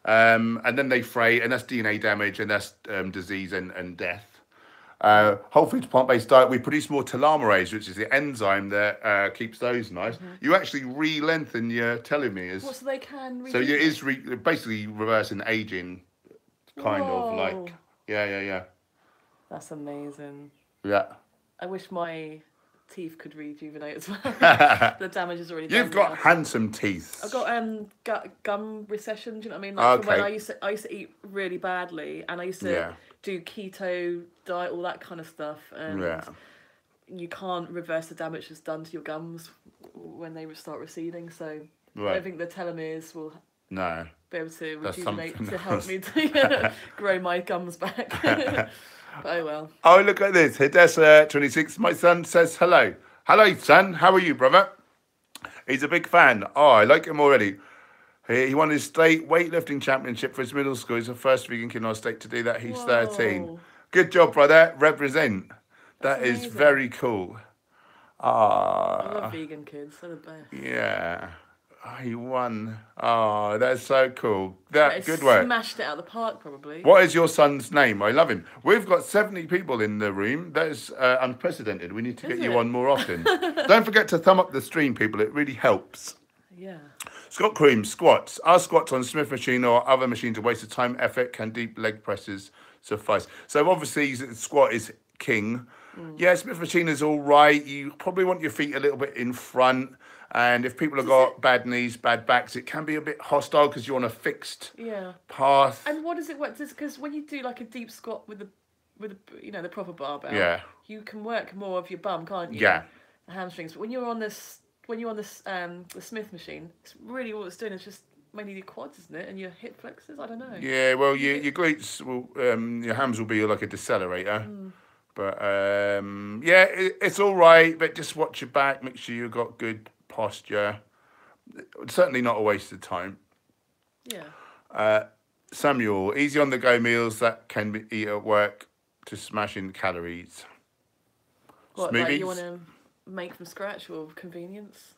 And then they fray, and that's DNA damage, and that's disease and death. Whole foods plant-based diet, we produce more telomerase, which is the enzyme that keeps those nice. You actually re-lengthen your telomeres. What, so they can So it is basically reversing aging, kind of Whoa. like. Yeah. That's amazing. Yeah. I wish my teeth could rejuvenate as well. Yeah. The damage is already done. You've got now. handsome teeth. I've got gum recession. Do you know what I mean? Like from when Okay. I used to eat really badly, and I used to do keto diet, all that kind of stuff, and you can't reverse the damage that's done to your gums when they start receding. So I don't think the telomeres will be able to rejuvenate to help me to grow my gums back. But oh well. Oh, look at this. Hidessa 26. My son says hello. Hello, son. How are you, brother? He's a big fan. Oh, I like him already. He won his state weightlifting championship for his middle school. He's the first vegan kid in our state to do that. He's 13. Good job, brother. Represent. That is very cool. I love vegan kids. They're the best. Yeah. Oh, he won. Oh, that's so cool. Good work. Smashed it out of the park, probably. What is your son's name? I love him. We've got 70 people in the room. That is unprecedented. We need to get you on more often. Don't forget to thumb up the stream, people. It really helps. Yeah. Scott Cream, squats. Are squats on Smith machine or other machines a waste of time, effort? Can deep leg presses suffice? So obviously, squat is king. Yeah, Smith machine is all right. You probably want your feet a little bit in front. And if people have got bad knees, bad backs, it can be a bit hostile because you're on a fixed path. And what does it work? Because when you do like a deep squat with the the proper barbell, you can work more of your bum, can't you? Yeah. The hamstrings. But when you're on the Smith machine, it's really all it's doing is just mainly your quads, isn't it? And your hip flexors. I don't know. Yeah. Well, your glutes will, your hams will be like a decelerator. But it's all right. But just watch your back. Make sure you've got good posture. Certainly not a waste of time. Yeah. Samuel, easy on the go meals that can be eat at work to smash in calories. What, Smoothies? like you want to make from scratch or convenience?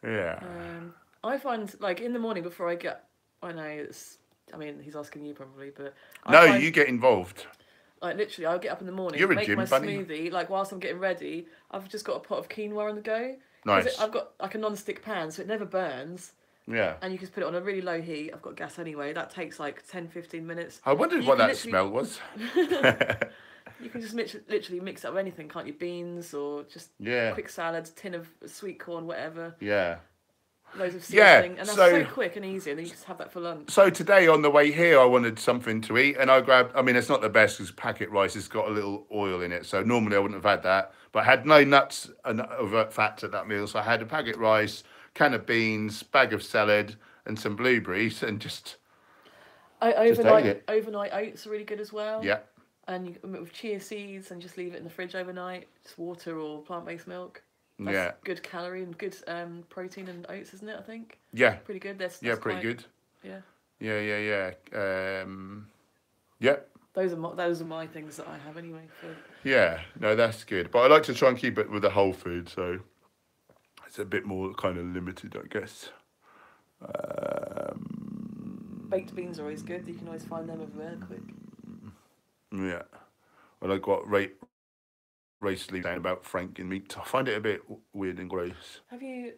Yeah. I find like in the morning before I get, he's asking you probably, but you get involved. Like literally, I'll get up in the morning, You're a make gym my bunny. smoothie. Like whilst I'm getting ready, I've just got a pot of quinoa on the go. Nice. I've got like a non-stick pan, so it never burns. Yeah. And you can put it on a really low heat. I've got gas anyway. That takes like 10-15 minutes. I wondered what that smell was. You can just literally mix up anything, can't you? Beans or just quick salads, tin of sweet corn, whatever. Yeah. Loads of seasoning, and that's so quick and easy, and then you just have that for lunch. So today on the way here, I wanted something to eat, and I grabbed. I mean, it's not the best because packet rice has got a little oil in it, so normally I wouldn't have had that. But I had no nuts and overt fats at that meal, so I had a packet rice, can of beans, bag of salad, and some blueberries, and just overnight oats are really good as well. Yeah. And you with chia seeds, and just leave it in the fridge overnight. Just water or plant-based milk. That's good calorie and good protein and oats, isn't it? I think. Yeah. Pretty good. That's pretty good. Yeah. Yeah. Those are my things that I have anyway. Yeah, no, that's good. But I like to try and keep it with the whole food, so it's a bit more kind of limited, I guess. Baked beans are always good. You can always find them everywhere quick. Yeah. Well, I got recently down about Franken meat. I find it a bit weird and gross. Have you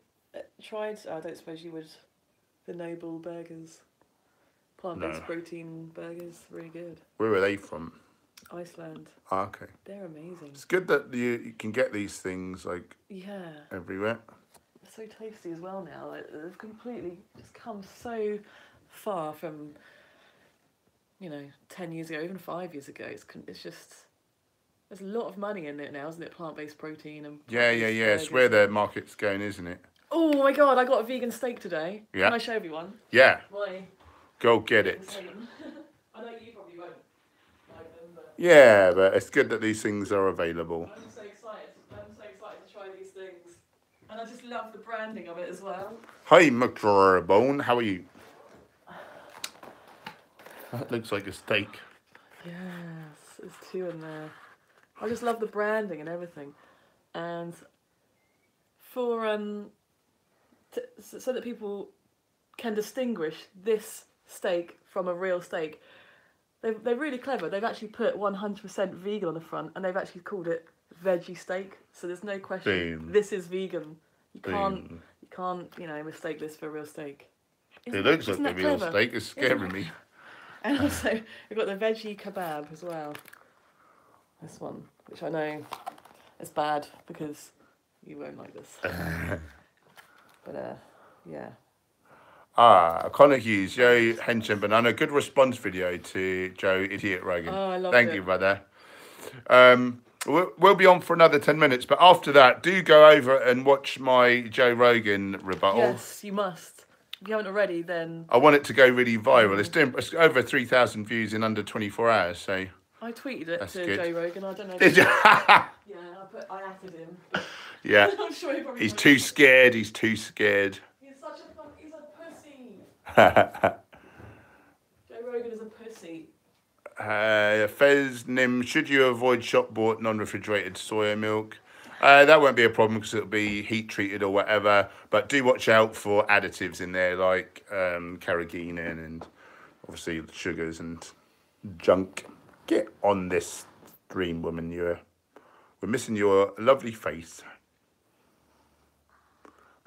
tried, I don't suppose you would, the Noble burgers? Plant-based protein burgers, really good. Where are they from? Iceland. Ah, okay. They're amazing. It's good that you can get these things like everywhere. They're so tasty as well now. Like, they've completely just come so far from, 10 years ago, even 5 years ago. It's just, there's a lot of money in it now, isn't it? Plant-based protein and yeah. It's where the market's going, isn't it? Oh my God! I got a vegan steak today. Yeah. Can I show everyone? Yeah. Why? Go get it. I know you probably won't like them, but yeah, but it's good that these things are available. I'm so excited. To try these things, and I just love the branding of it as well. Hi, McBone. How are you? That looks like a steak. Yes, there's two in there. I just love the branding and everything, and for so that people can distinguish this steak from a real steak. They're really clever. They've actually put 100% vegan on the front, and they've actually called it veggie steak. So there's no question. Boom. This is vegan. You Boom. can't, mistake this for a real steak. It looks like isn't a that real clever? steak. It's scaring me. And also, we've got the veggie kebab as well. This one, which I know is bad because you won't like this. But yeah. Connor Hughes, Joe Henson Banana. Good response video to Joe Idiot Rogan. Oh, I loved Thank it. you, brother. We'll be on for another 10 minutes, but after that, do go over and watch my Joe Rogan rebuttal. Yes, you must. If you haven't already, then... I want it to go really viral. It's over 3,000 views in under 24 hours, so... I tweeted it That's to good. Joe Rogan. I don't know. Did you? Yeah, I added him. Yeah. I'm sure he probably He's won't. too scared. He's too scared. He's a pussy. Joe Rogan is a pussy. Fez Nim, should you avoid shop-bought non-refrigerated soya milk? That won't be a problem because it'll be heat-treated or whatever. But do watch out for additives in there like carrageenan and obviously sugars and junk. Get on this stream, woman. We're missing your lovely face.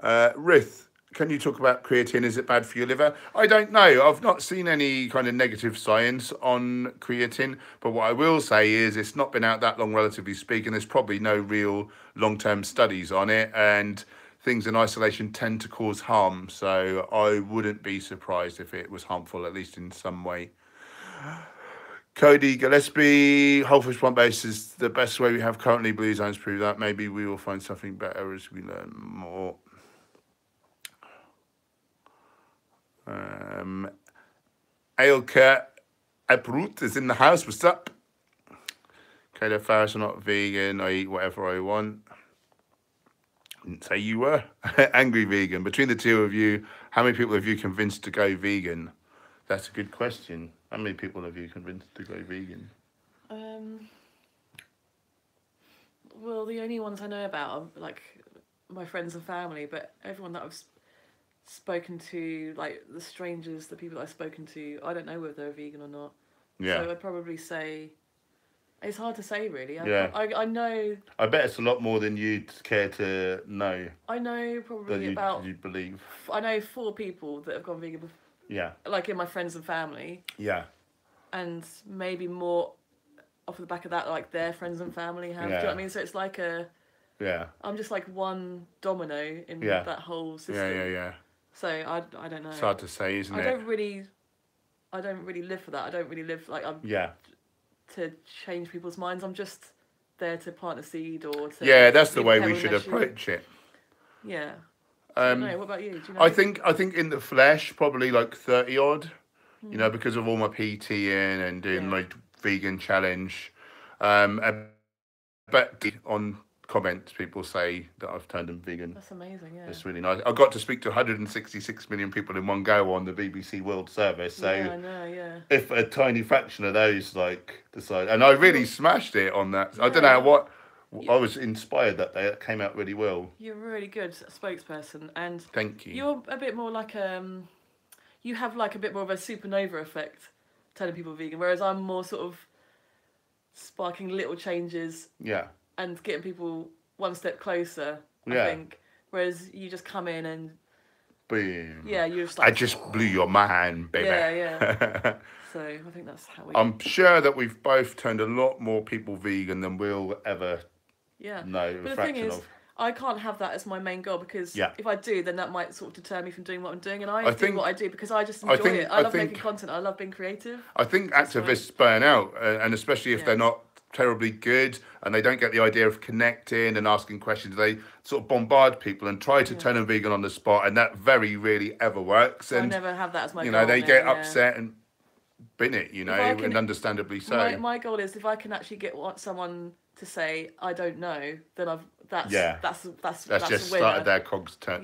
Rith, can you talk about creatine? Is it bad for your liver? I don't know. I've not seen any kind of negative science on creatine, but what I will say is it's not been out that long, relatively speaking. There's probably no real long-term studies on it, and things in isolation tend to cause harm. So I wouldn't be surprised if it was harmful, at least in some way. Cody Gillespie, whole fish plant-based is the best way we have currently. Blue zones prove that. Maybe we will find something better as we learn more. Ailka Abrut is in the house. What's up? Kayla Farris, I'm not vegan. I eat whatever I want. Didn't say you were. Angry vegan. Between the two of you, how many people have you convinced to go vegan? That's a good question. How many people have you convinced to go vegan? Well, the only ones I know about are like my friends and family, but everyone that I've spoken to, like the strangers, the people I've spoken to, I don't know whether they're vegan or not. Yeah. So I'd probably say it's hard to say, really. I know. I bet it's a lot more than you'd care to know. I know probably about. You believe. I know 4 people that have gone vegan before. Yeah. Like in my friends and family. Yeah. And maybe more off the back of that, like their friends and family have. Do you know what I mean? So it's like a... Yeah. I'm just like one domino in that whole system. Yeah. So I don't know. It's hard to say, isn't it? I don't really live for that. I don't really live like I'm... Yeah. To change people's minds. I'm just there to plant a seed or to... Yeah, that's the way we should approach it. Yeah. I don't know. What about you? Do you know? I think in the flesh, probably like 30 odd, you know, because of all my PTing and doing my vegan challenge. But on comments, people say that I've turned them vegan. That's amazing, yeah. It's really nice. I got to speak to 166 million people in one go on the BBC World Service. So yeah, I know, yeah. If a tiny fraction of those like decide, and I really smashed it on that. I don't know what. I was inspired that day. It came out really well. You're a really good spokesperson, and thank you. You're a bit more like you have like a bit more of a supernova effect, telling people vegan, whereas I'm more sort of sparking little changes. Yeah. And getting people one step closer. I think, whereas you just come in and. Boom. Yeah, you're just like. I just blew your mind, baby. Yeah. So I think that's how we. I'm sure that we've both turned a lot more people vegan than we'll ever. No, but the thing is, I can't have that as my main goal because if I do, then that might sort of deter me from doing what I'm doing, and I do what I do because I just enjoy it. I love making content. I love being creative. I think activists burn out, and especially if they're not terribly good and they don't get the idea of connecting and asking questions, they sort of bombard people and try to turn them vegan on the spot, and that very rarely ever works. So and I never have that as my goal. You know, they get upset and bin it, you know, and understandably so. My goal is if I can actually get someone to say I don't know, then that's just started their cogs turn.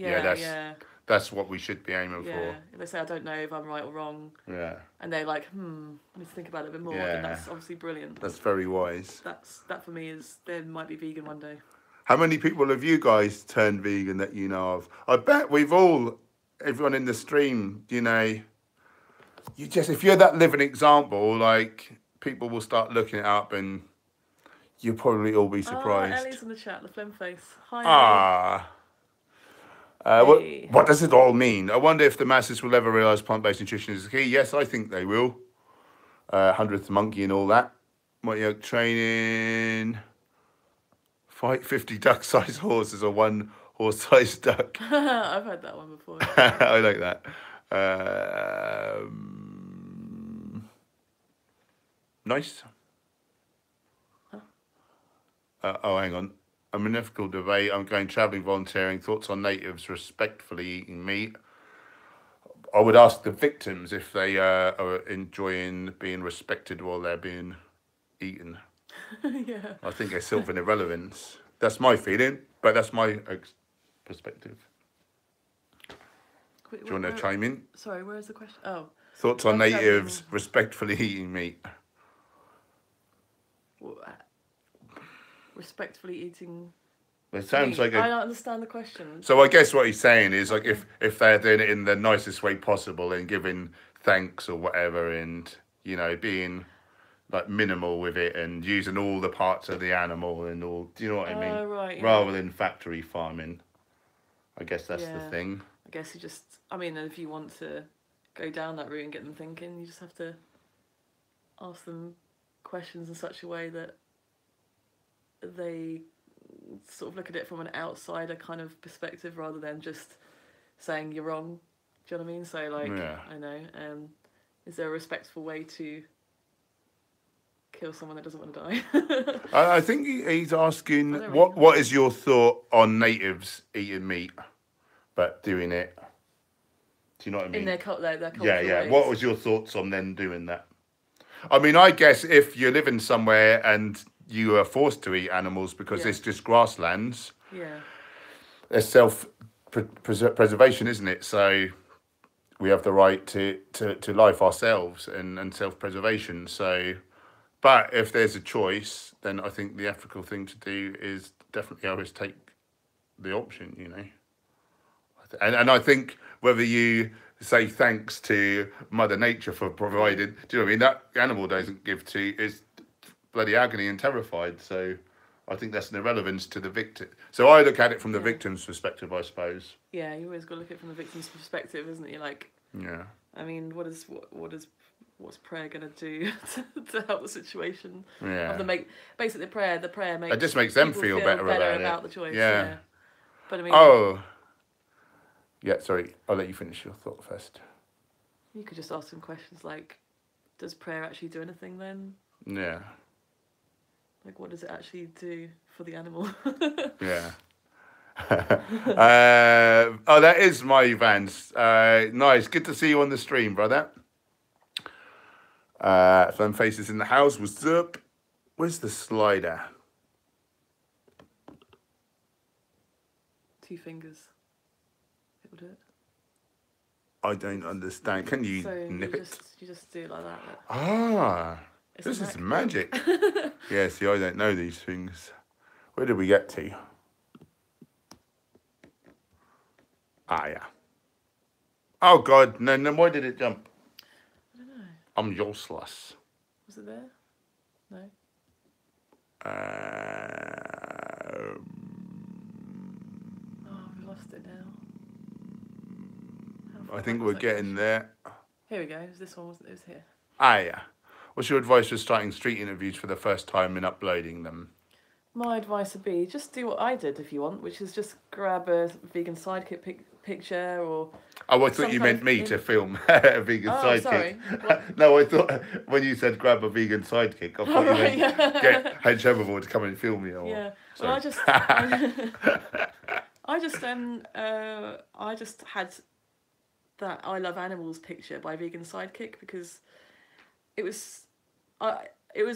That's what we should be aiming for. If they say I don't know if I'm right or wrong. Yeah. And they're like, I need to think about it a bit more. Then that's obviously brilliant. That's very wise. That for me is they might be vegan one day. How many people have you guys turned vegan that you know of? I bet everyone in the stream, you know, if you're that living example, like people will start looking it up, and you'll probably all be surprised. Ellie's in the chat, the phlegm face. Hi, Ah. Ellie. What does it all mean? I wonder if the masses will ever realise plant-based nutrition is the key. Yes, I think they will. 100th monkey and all that. What yoke training? Fight 50 duck-sized horses or one horse-sized duck. I've heard that one before. I like that. Nice. Oh, hang on. I'm in a difficult debate. I'm going travelling, volunteering. Thoughts on natives respectfully eating meat? I would ask the victims if they are enjoying being respected while they're being eaten. Yeah. I think it's sort of an irrelevance. That's my feeling, but that's my perspective. Wait, Do you want to chime in? Sorry, where's the question? Oh. Thoughts on natives respectfully eating meat? Respectfully eating. It sounds meat. like I don't understand the question. So I guess what he's saying is like if they're doing it in the nicest way possible and giving thanks or whatever, and you know being like minimal with it and using all the parts of the animal and all. Do you know what I mean? Right. Yeah. Rather than factory farming. I guess that's the thing. I guess you just. I mean, if you want to go down that route and get them thinking, you just have to ask them questions in such a way that they sort of look at it from an outsider kind of perspective rather than just saying you're wrong. Do you know what I mean? So like, I know, is there a respectful way to kill someone that doesn't want to die? I think he's asking what is your thought on natives eating meat but doing it. Do you know what I mean? In their culture. Yeah. What was your thoughts on them doing that? I mean, I guess if you're living somewhere and you are forced to eat animals because it's just grasslands. Yeah. It's self-preservation, isn't it? So we have the right to life ourselves and self-preservation. So, but if there's a choice, then I think the ethical thing to do is definitely always take the option, you know. And I think whether you say thanks to Mother Nature for providing, do you know what I mean? That animal doesn't give to is bloody agony and terrified. So I think that's an irrelevance to the victim. So I look at it from the victim's perspective, I suppose. Yeah, you always got to look at it from the victim's perspective, isn't it? You're like, I mean, what's prayer gonna do to help the situation? Yeah. Basically, the prayer makes it just makes them feel better about the choice. Yeah. But I mean. Yeah, sorry. I'll let you finish your thought first. You could just ask some questions like, does prayer actually do anything then? Yeah. Like, what does it actually do for the animal? Yeah. That is my Vance. Nice. Good to see you on the stream, brother. Phlegm Faces in the house. What's up? Where's the slider? 2 fingers. It will do it. I don't understand. Can you nip it? You just do it like that. This is magic. Yeah, see, I don't know these things. Where did we get to? Yeah. Oh, God. No, why did it jump? I don't know. I'm useless. Was it there? No. I've lost it now. I think we're getting there. Here we go. This one wasn't. It was here. Yeah. What's your advice for starting street interviews for the first time and uploading them? My advice would be just do what I did if you want, which is just grab a vegan sidekick picture or. Oh, I thought you meant me to film a vegan sidekick. Sorry. No, I thought when you said grab a vegan sidekick, I thought you meant get Hedge Overboard to come and film you. Yeah. Well, I just had that I Love Animals picture by Vegan Sidekick because it was a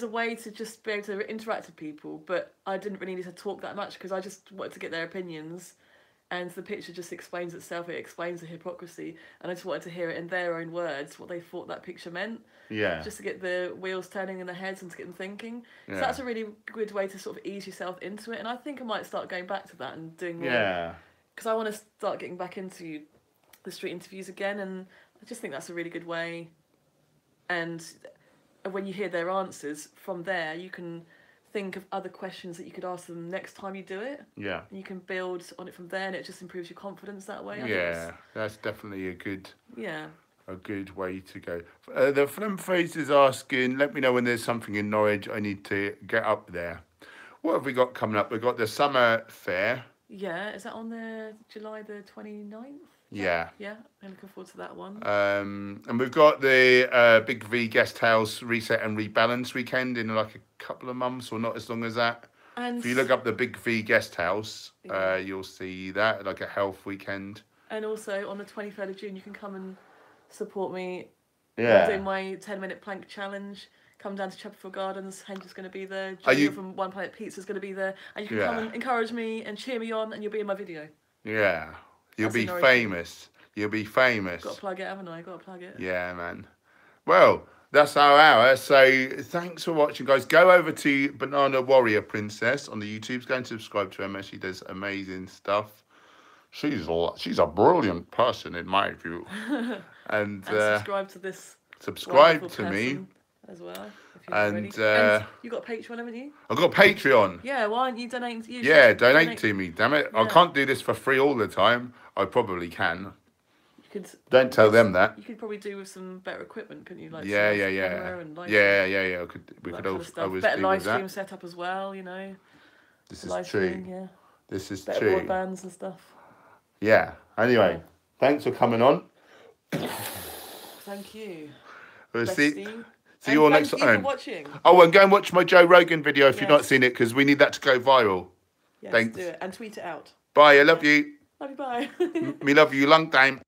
way to just be able to interact with people, but I didn't really need to talk that much because I just wanted to get their opinions, and the picture just explains itself. It explains the hypocrisy, and I just wanted to hear it in their own words what they thought that picture meant. Yeah. Just to get the wheels turning in their heads and to get them thinking. Yeah. So that's a really good way to sort of ease yourself into it, and I think I might start going back to that and doing more. Yeah. Because I want to start getting back into the street interviews again, and I just think that's a really good way And when you hear their answers from there, you can think of other questions that you could ask them next time you do it. Yeah. And you can build on it from there, and it just improves your confidence that way. Yeah, that's definitely a good way to go. The Flem Fraser's asking, let me know when there's something in Norwich I need to get up there. What have we got coming up? We've got the summer fair. Yeah, is that on the July the 29th? Yeah. Yeah, I'm looking forward to that one. And we've got the Big V Guest House Reset and Rebalance weekend in like a couple of months, or not as long as that. And if you look up the Big V Guest House, you'll see that, like a health weekend. And also on the 23rd of June, you can come and support me. I'm doing my 10-minute plank challenge. Come down to Chesterfield Gardens. Henry's going to be there. Julia from One Planet Pizza's going to be there. And you can come and encourage me and cheer me on, and you'll be in my video. Yeah. You'll be famous. You'll be famous. Got to plug it, haven't I? Got to plug it. Yeah, man. Well, that's our hour. So thanks for watching, guys. Go over to Banana Warrior Princess on the YouTubes. Go and subscribe to her. She does amazing stuff. She's a brilliant person in my view. And subscribe to this. Subscribe to me as well. And you got a Patreon, haven't you? I've got a Patreon. Yeah, why aren't you donating to you? Yeah, donate to me, damn it. Yeah. I can't do this for free all the time. I probably can. You could. Don't tell them that. You could probably do with some better equipment, couldn't you? Like yeah. And we could always better live stream setup as well. You know. This is true. Yeah. This is better true. Broadbands and stuff. Yeah. Anyway, thanks for coming on. Thank you. We'll see you all next time. Thank you for watching. Oh, and go and watch my Joe Rogan video if you've not seen it, because we need that to go viral. Yes, thanks. Do it and tweet it out. Bye. I love you. Love you. Bye. Me love you long time.